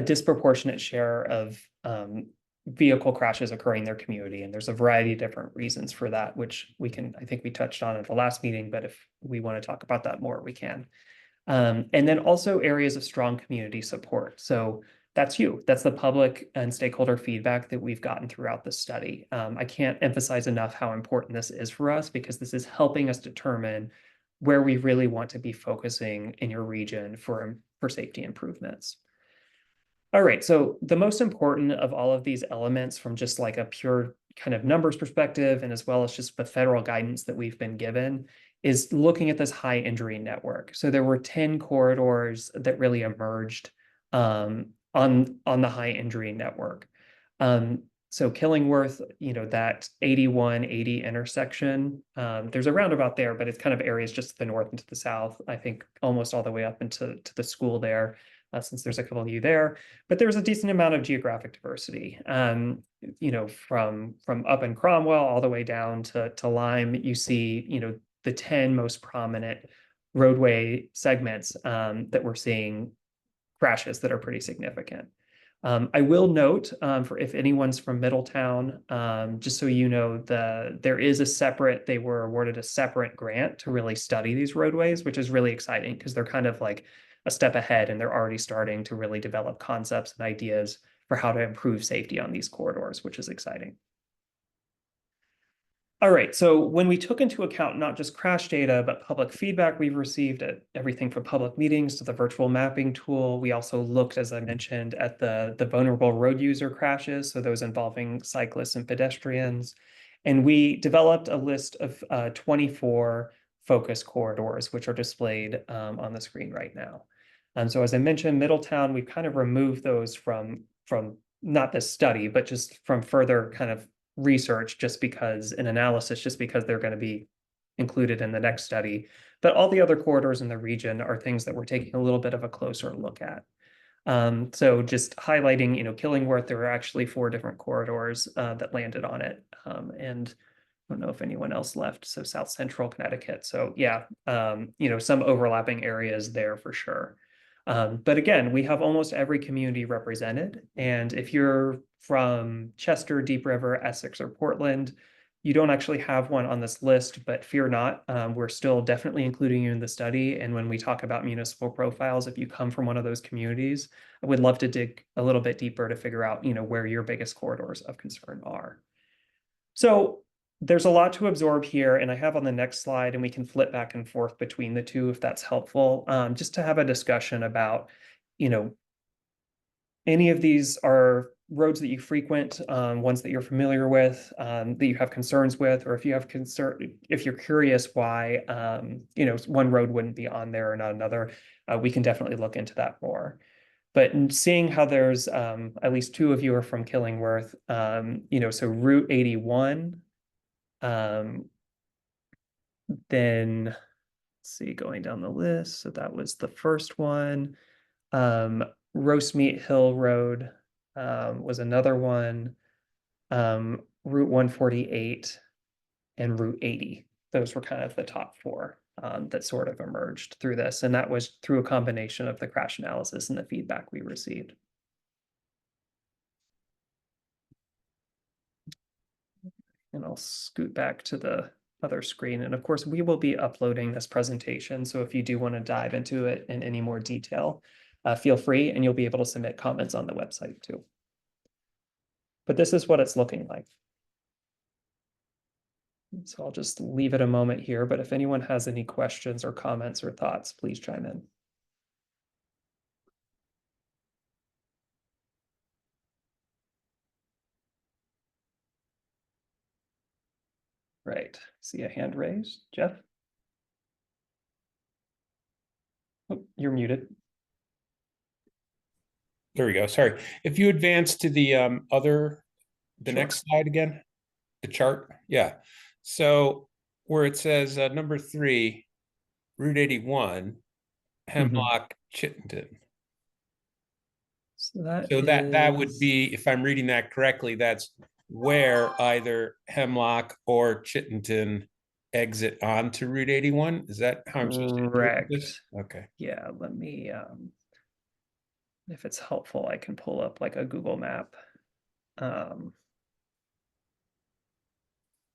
[SPEAKER 1] disproportionate share of vehicle crashes occurring in their community. And there's a variety of different reasons for that, which I think we touched on at the last meeting, but if we want to talk about that more, we can. And then also areas of strong community support. So that's the public and stakeholder feedback that we've gotten throughout the study. I can't emphasize enough how important this is for us, because this is helping us determine where we really want to be focusing in your region for safety improvements. All right, so the most important of all of these elements, from just like a pure kind of numbers perspective, and as well as just the federal guidance that we've been given, is looking at this high injury network. So there were 10 corridors that really emerged on the high injury network. So Killingworth, that 81-80 intersection, there's a roundabout there, but it's kind of areas just to the north and to the south, I think almost all the way up into the school there. Since there's a couple of you there, but there's a decent amount of geographic diversity. From up in Cromwell all the way down to Lyme, you see, the 10 most prominent roadway segments that we're seeing crashes that are pretty significant. I will note, for if anyone's from Middletown, just so you know, they were awarded a separate grant to really study these roadways, which is really exciting, because they're kind of like a step ahead, and they're already starting to really develop concepts and ideas for how to improve safety on these corridors, which is exciting. All right, so when we took into account not just crash data, but public feedback we've received at everything from public meetings to the virtual mapping tool, we also looked, as I mentioned, at the vulnerable road user crashes, so those involving cyclists and pedestrians. And we developed a list of 24 focus corridors, which are displayed on the screen right now. So as I mentioned, Middletown, we've kind of removed those from not this study, but just from further kind of research just because an analysis, just because they're going to be included in the next study. But all the other corridors in the region are things that we're taking a little bit of a closer look at. So just highlighting, Killingworth, there were actually 4 different corridors that landed on it. And I don't know if anyone else left. So South Central Connecticut. So yeah, some overlapping areas there for sure. But again, we have almost every community represented. And if you're from Chester, Deep River, Essex, or Portland, you don't actually have one on this list, but fear not, we're still definitely including you in the study. And when we talk about municipal profiles, if you come from one of those communities, I would love to dig a little bit deeper to figure out, where your biggest corridors of concern are. So there's a lot to absorb here, and I have on the next slide, and we can flip back and forth between the two if that's helpful, just to have a discussion about, any of these are roads that you frequent, ones that you're familiar with, that you have concerns with, or if you have if you're curious why, one road wouldn't be on there or not another, we can definitely look into that more. But seeing how there's at least 2 of you are from Killingworth, so Route 81, then let's see, going down the list. So that was the first one. Roastmeat Hill Road was another one. Route 148 and Route 80. Those were kind of the top 4 that sort of emerged through this. And that was through a combination of the crash analysis and the feedback we received. And I'll scoot back to the other screen. And of course, we will be uploading this presentation. So if you do want to dive into it in any more detail, feel free, and you'll be able to submit comments on the website too. But this is what it's looking like. So I'll just leave it a moment here, but if anyone has any questions or comments or thoughts, please chime in. Right, see a hand raised, Jeff? Oh, you're muted.
[SPEAKER 7] There we go. Sorry. If you advance to the
[SPEAKER 1] Sure.
[SPEAKER 7] next slide again, the chart. Yeah. So where it says number 3, Route 81, Hemlock, Chittenden.
[SPEAKER 1] So that
[SPEAKER 7] So that would
[SPEAKER 1] is...
[SPEAKER 7] be, if I'm reading that correctly, that's where either Hemlock or Chittenden exit onto Route 81. Is that how I'm supposed to interpret this?
[SPEAKER 1] Correct.
[SPEAKER 7] Okay.
[SPEAKER 1] Yeah, let me, if it's helpful, I can pull up like a Google map.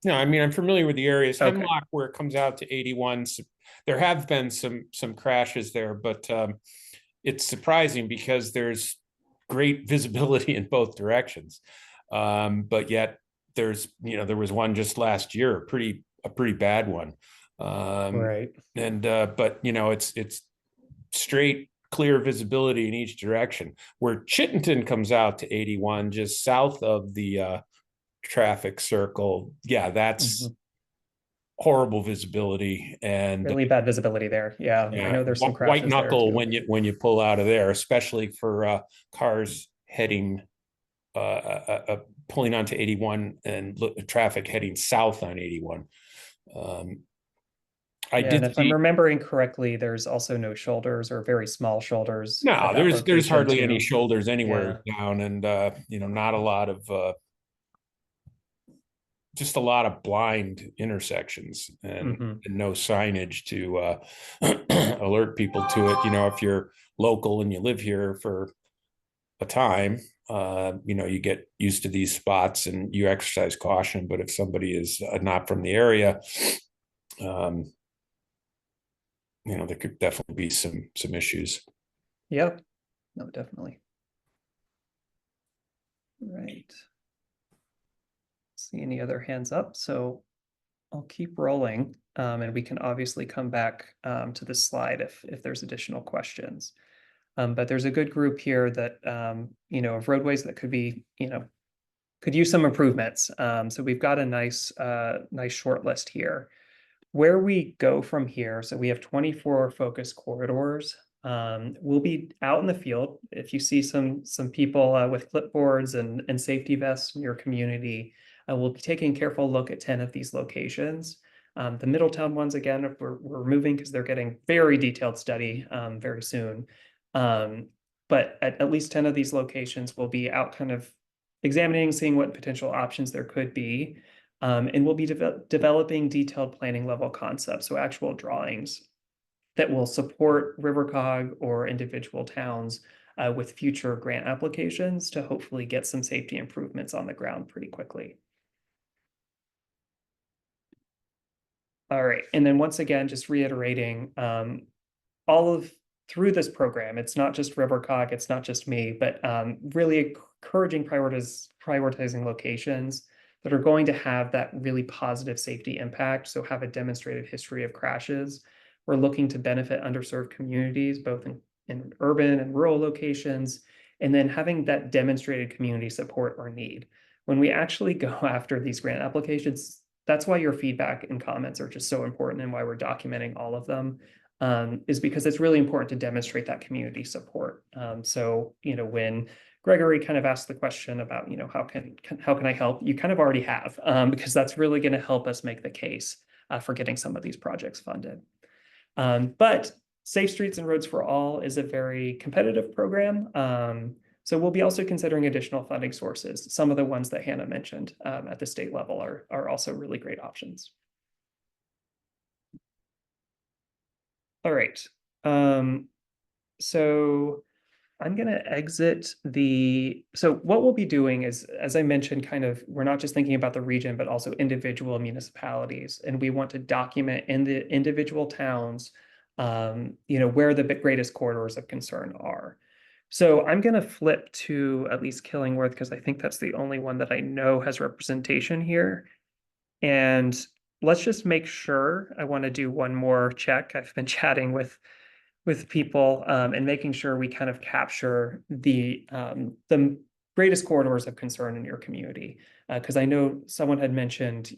[SPEAKER 7] No, I mean, I'm familiar with the areas.
[SPEAKER 1] Okay.
[SPEAKER 7] Hemlock, where it comes out to 81, there have been some crashes there, but it's surprising because there's great visibility in both directions. But yet there was one just last year, a pretty bad one.
[SPEAKER 1] Right.
[SPEAKER 7] And but it's straight, clear visibility in each direction. Where Chittenden comes out to 81, just south of the traffic circle, yeah, that's horrible visibility and
[SPEAKER 1] Really bad visibility there. Yeah, I know there's some crashes
[SPEAKER 7] white knuckle
[SPEAKER 1] there too.
[SPEAKER 7] when you pull out of there, especially for cars heading pulling onto 81 and traffic heading south on 81.
[SPEAKER 1] And if I'm remembering correctly, there's also no shoulders or very small shoulders.
[SPEAKER 7] No,
[SPEAKER 1] at that
[SPEAKER 7] there's
[SPEAKER 1] location
[SPEAKER 7] hardly any
[SPEAKER 1] too.
[SPEAKER 7] shoulders anywhere down, and not a lot of just a lot of blind intersections and no signage to alert people to it. If you're local and you live here for a time, you get used to these spots and you exercise caution. But if somebody is not from the area, there could definitely be some issues.
[SPEAKER 1] Yep. No, definitely. Right. See any other hands up? So I'll keep rolling, and we can obviously come back to this slide if there's additional questions. But there's a good group here that of roadways that could be, could use some improvements. So we've got a nice short list here. Where we go from here, so we have 24 focus corridors. We'll be out in the field. If you see some people with clipboards and safety vests in your community, we'll be taking a careful look at 10 of these locations. The Middletown ones, again, we're moving because they're getting very detailed study very soon. But at least 10 of these locations will be out kind of examining, seeing what potential options there could be. And we'll be developing detailed planning level concepts, so actual drawings that will support RiverCOG or individual towns with future grant applications to hopefully get some safety improvements on the ground pretty quickly. All right, and then once again, just reiterating, through this program, it's not just RiverCOG, it's not just me, but really encouraging prioritizing locations that are going to have that really positive safety impact, so have a demonstrated history of crashes. We're looking to benefit underserved communities, both in urban and rural locations, and then having that demonstrated community support or need. When we actually go after these grant applications, that's why your feedback and comments are just so important and why we're documenting all of them, is because it's really important to demonstrate that community support. So, when Gregory kind of asked the question about, how can I help? You kind of already have, because that's really going to help us make the case for getting some of these projects funded. But Safe Streets and Roads for All is a very competitive program. So we'll be also considering additional funding sources. Some of the ones that Hannah mentioned at the state level are also really great options. All right. So I'm going to exit so what we'll be doing is, as I mentioned, we're not just thinking about the region, but also individual municipalities. And we want to document in the individual towns, where the greatest corridors of concern are. So I'm going to flip to at least Killingworth, because I think that's the only one that I know has representation here. And let's just make sure, I want to do one more check. I've been chatting with people and making sure we kind of capture the greatest corridors of concern in your community. Because I know someone had mentioned,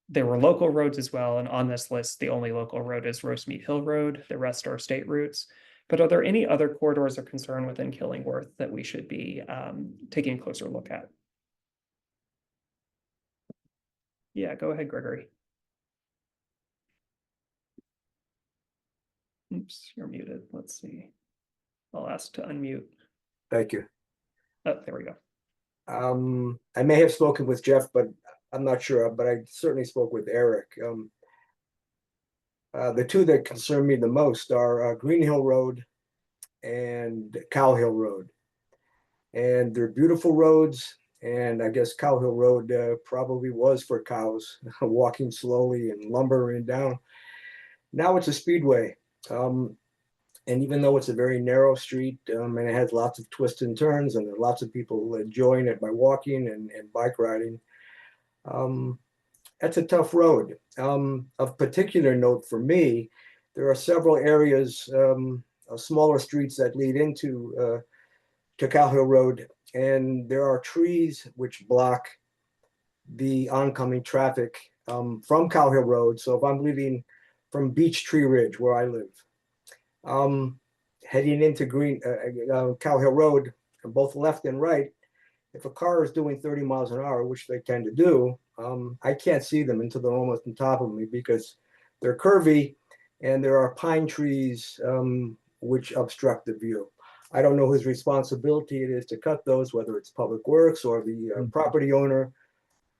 [SPEAKER 1] there were local roads as well. And on this list, the only local road is Rosemead Hill Road. The rest are state routes. But are there any other corridors of concern within Killingworth that we should be taking a closer look at? Yeah, go ahead, Gregory. Oops, you're muted. Let's see. I'll ask to unmute.
[SPEAKER 5] Thank you.
[SPEAKER 1] Oh, there we go.
[SPEAKER 5] I may have spoken with Jeff, but I'm not sure, but I certainly spoke with Eric. The two that concern me the most are Green Hill Road and Cow Hill Road. And they're beautiful roads. And I guess Cow Hill Road probably was for cows walking slowly and lumbering down. Now it's a speedway. And even though it's a very narrow street and it has lots of twists and turns and there are lots of people enjoying it by walking and bike riding, that's a tough road. Of particular note for me, there are several areas of smaller streets that lead into to Cow Hill Road, and there are trees which block the oncoming traffic from Cow Hill Road. So if I'm leaving from Beech Tree Ridge, where I live, heading into Cow Hill Road, both left and right, if a car is doing 30 miles an hour, which they tend to do, I can't see them until they're almost on top of me because they're curvy and there are pine trees which obstruct the view. I don't know whose responsibility it is to cut those, whether it's Public Works or the property owner.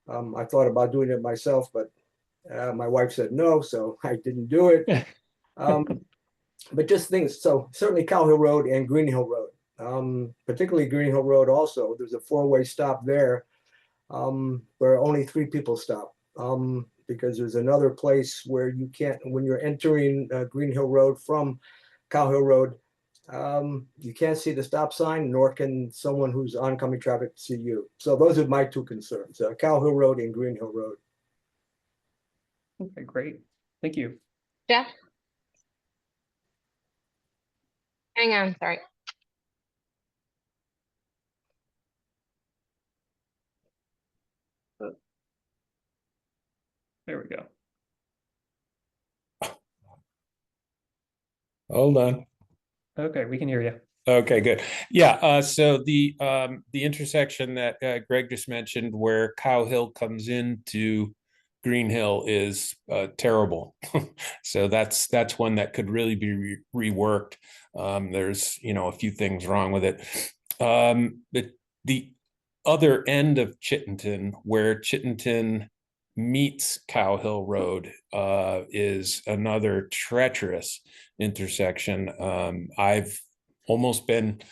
[SPEAKER 5] I thought about doing it myself, but my wife said no, so I didn't do it. But just things, so certainly Cow Hill Road and Green Hill Road, particularly Green Hill Road also, there's a four-way stop there where only 3 people stop because there's another place where you can't, when you're entering Green Hill Road from Cow Hill Road, you can't see the stop sign, nor can someone who's oncoming traffic see you. So those are my 2 concerns, Cow Hill Road and Green Hill Road.
[SPEAKER 1] Okay, great. Thank you.
[SPEAKER 2] Jeff? Hang on, sorry.
[SPEAKER 1] There we go.
[SPEAKER 7] Hold on.
[SPEAKER 1] Okay, we can hear you.
[SPEAKER 7] Okay, good. Yeah, so the intersection that Greg just mentioned where Cow Hill comes into Green Hill is terrible. So that's one that could really be reworked. There's, a few things wrong with it. The other end of Chittenton, where Chittenton meets Cow Hill Road, is another treacherous intersection. I've almost been,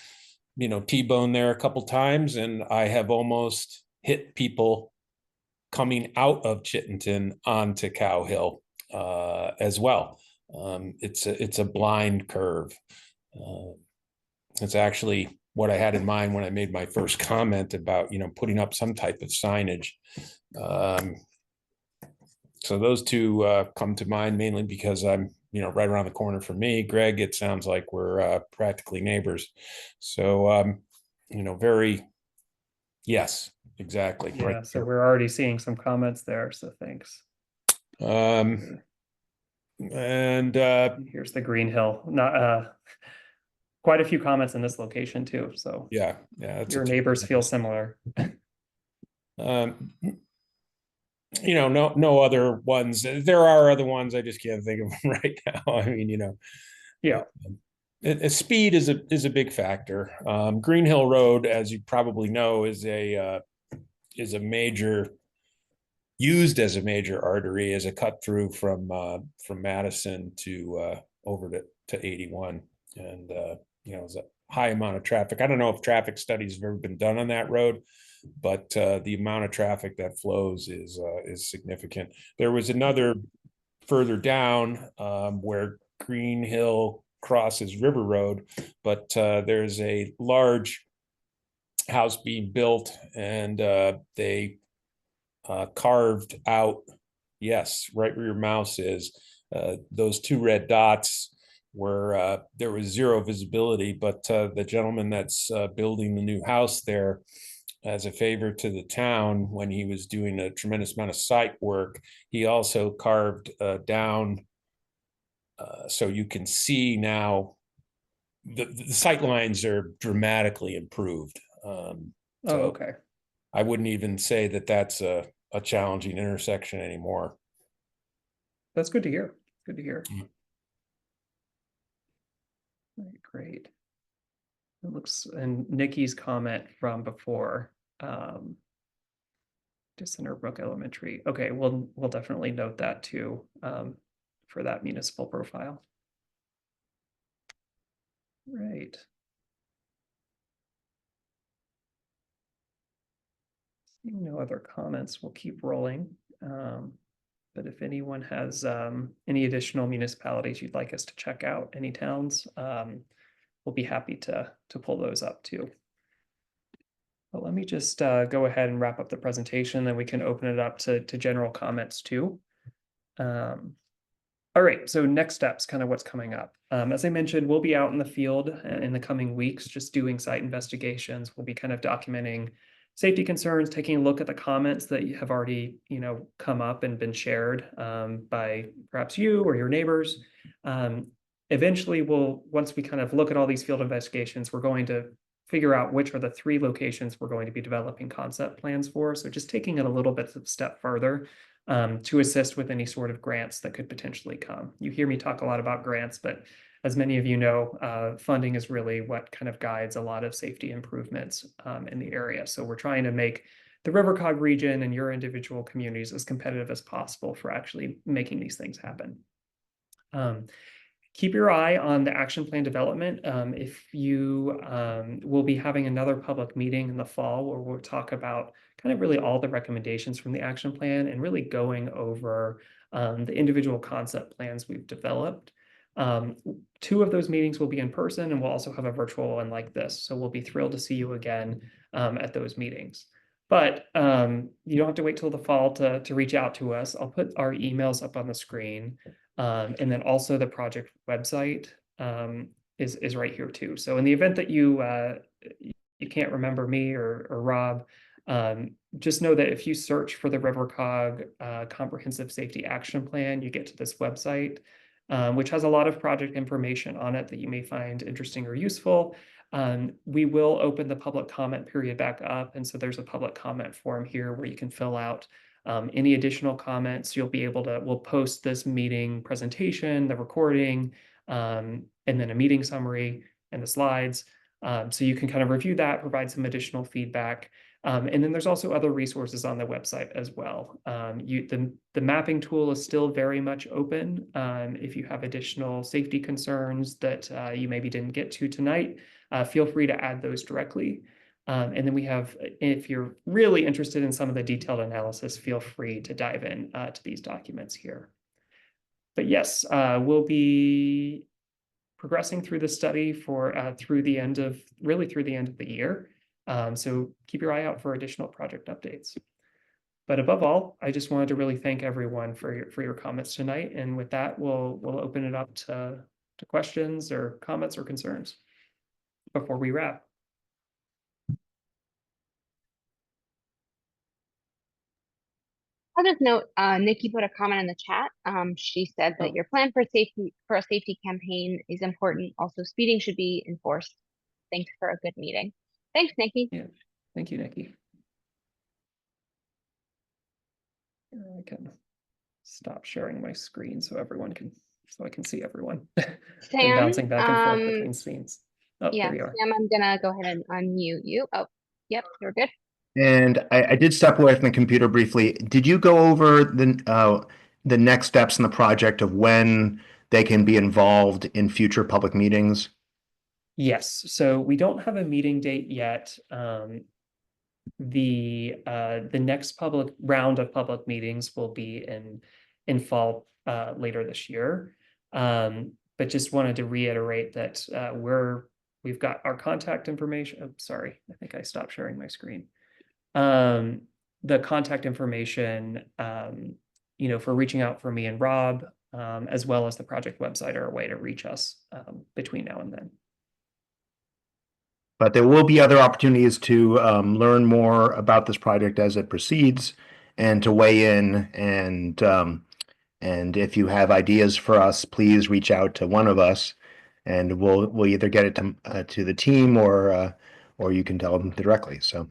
[SPEAKER 7] T-boned there a couple times, and I have almost hit people coming out of Chittenton onto Cow Hill as well. It's a blind curve. It's actually what I had in mind when I made my first comment about, putting up some type of signage. So those two come to mind mainly because I'm, right around the corner from me. Greg, it sounds like we're practically neighbors. So, yes, exactly.
[SPEAKER 1] Yeah,
[SPEAKER 7] right
[SPEAKER 1] so
[SPEAKER 7] there.
[SPEAKER 1] we're already seeing some comments there, so thanks.
[SPEAKER 7] And
[SPEAKER 1] here's the Green Hill. Not quite a few comments in this location too. So
[SPEAKER 7] yeah,
[SPEAKER 1] your neighbors feel similar.
[SPEAKER 7] No other ones. There are other ones. I just can't think of them right now. I mean,
[SPEAKER 1] yeah.
[SPEAKER 7] Speed is a big factor. Green Hill Road, as you probably know, is a major, used as a major artery, as a cut through from Madison to over to 81, and it's a high amount of traffic. I don't know if traffic studies have ever been done on that road, but the amount of traffic that flows is significant. There was another further down where Green Hill crosses River Road, but there's a large house being built, and they carved out, yes, right where your mouse is, those two red dots where there was zero visibility, but the gentleman that's building the new house there, as a favor to the town, when he was doing a tremendous amount of site work, he also carved down so you can see now the sight lines are dramatically improved.
[SPEAKER 1] Okay.
[SPEAKER 7] I wouldn't even say that that's a challenging intersection anymore.
[SPEAKER 1] That's good to hear. Good to hear. Right, great. It looks, and Nikki's comment from before, Center Brook Elementary. Okay, we'll definitely note that too, for that municipal profile. Right. Seeing no other comments, we'll keep rolling. But if anyone has any additional municipalities you'd like us to check out, any towns, we'll be happy to pull those up too. But let me just go ahead and wrap up the presentation, then we can open it up to general comments too. All right, so next steps, kind of what's coming up. As I mentioned, we'll be out in the field in the coming weeks, just doing site investigations. We'll be kind of documenting safety concerns, taking a look at the comments that you have already, come up and been shared by perhaps you or your neighbors. Eventually, once we kind of look at all these field investigations, we're going to figure out which are the 3 locations we're going to be developing concept plans for. So just taking it a little bit of a step further to assist with any sort of grants that could potentially come. You hear me talk a lot about grants, but as many of you know, funding is really what kind of guides a lot of safety improvements in the area. So we're trying to make the RiverCOG region and your individual communities as competitive as possible for actually making these things happen. Keep your eye on the action plan development. If you will be having another public meeting in the fall where we'll talk about kind of really all the recommendations from the action plan and really going over the individual concept plans we've developed. 2 of those meetings will be in person, and we'll also have a virtual one like this. So we'll be thrilled to see you again at those meetings. But you don't have to wait till the fall to reach out to us. I'll put our emails up on the screen. And then also the project website is right here too. So in the event that you can't remember me or Rob, just know that if you search for the RiverCOG Comprehensive Safety Action Plan, you get to this website, which has a lot of project information on it that you may find interesting or useful. We will open the public comment period back up. And so there's a public comment form here where you can fill out any additional comments. We'll post this meeting presentation, the recording, and then a meeting summary and the slides. So you can kind of review that, provide some additional feedback. And then there's also other resources on the website as well. The mapping tool is still very much open. If you have additional safety concerns that you maybe didn't get to tonight, feel free to add those directly. And then we have, if you're really interested in some of the detailed analysis, feel free to dive in to these documents here. But yes, we'll be progressing through the study for through the end of the year. So keep your eye out for additional project updates. But above all, I just wanted to really thank everyone for your comments tonight. And with that, we'll open it up to questions or comments or concerns before we wrap.
[SPEAKER 2] I'll just note, Nikki put a comment in the chat. She said that your plan for a safety campaign is important. Also, speeding should be enforced. Thanks for a good meeting. Thanks, Nikki.
[SPEAKER 1] Yeah, thank you, Nikki. I can stop sharing my screen so I can see everyone.
[SPEAKER 2] Sam,
[SPEAKER 1] bouncing back and forth between scenes. Oh,
[SPEAKER 2] yeah,
[SPEAKER 1] there you are.
[SPEAKER 2] Sam, I'm gonna go ahead and unmute you. Oh, yep, you're good.
[SPEAKER 3] And I did step away from the computer briefly. Did you go over the next steps in the project of when they can be involved in future public meetings?
[SPEAKER 1] Yes, so we don't have a meeting date yet. The next public round of public meetings will be in fall later this year. But just wanted to reiterate that we've got our contact information. Oh, sorry, I think I stopped sharing my screen. The contact information, for reaching out for me and Rob, as well as the project website are a way to reach us between now and then.
[SPEAKER 3] But there will be other opportunities to learn more about this project as it proceeds and to weigh in. And if you have ideas for us, please reach out to one of us and we'll either get it to the team or you can tell them directly. So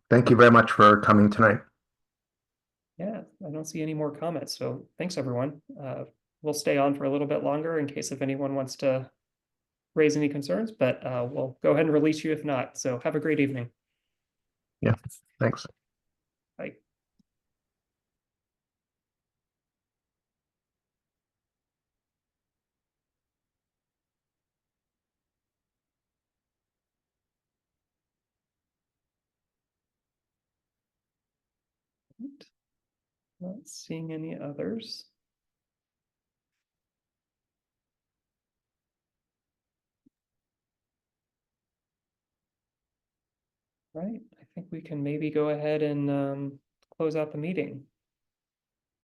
[SPEAKER 3] thank you very much for coming tonight.
[SPEAKER 1] Yeah, I don't see any more comments. So thanks, everyone. We'll stay on for a little bit longer in case if anyone wants to raise any concerns, but we'll go ahead and release you if not. So have a great evening.
[SPEAKER 3] Yeah, thanks.
[SPEAKER 1] Bye. Not seeing any others. Right, I think we can maybe go ahead and close out the meeting.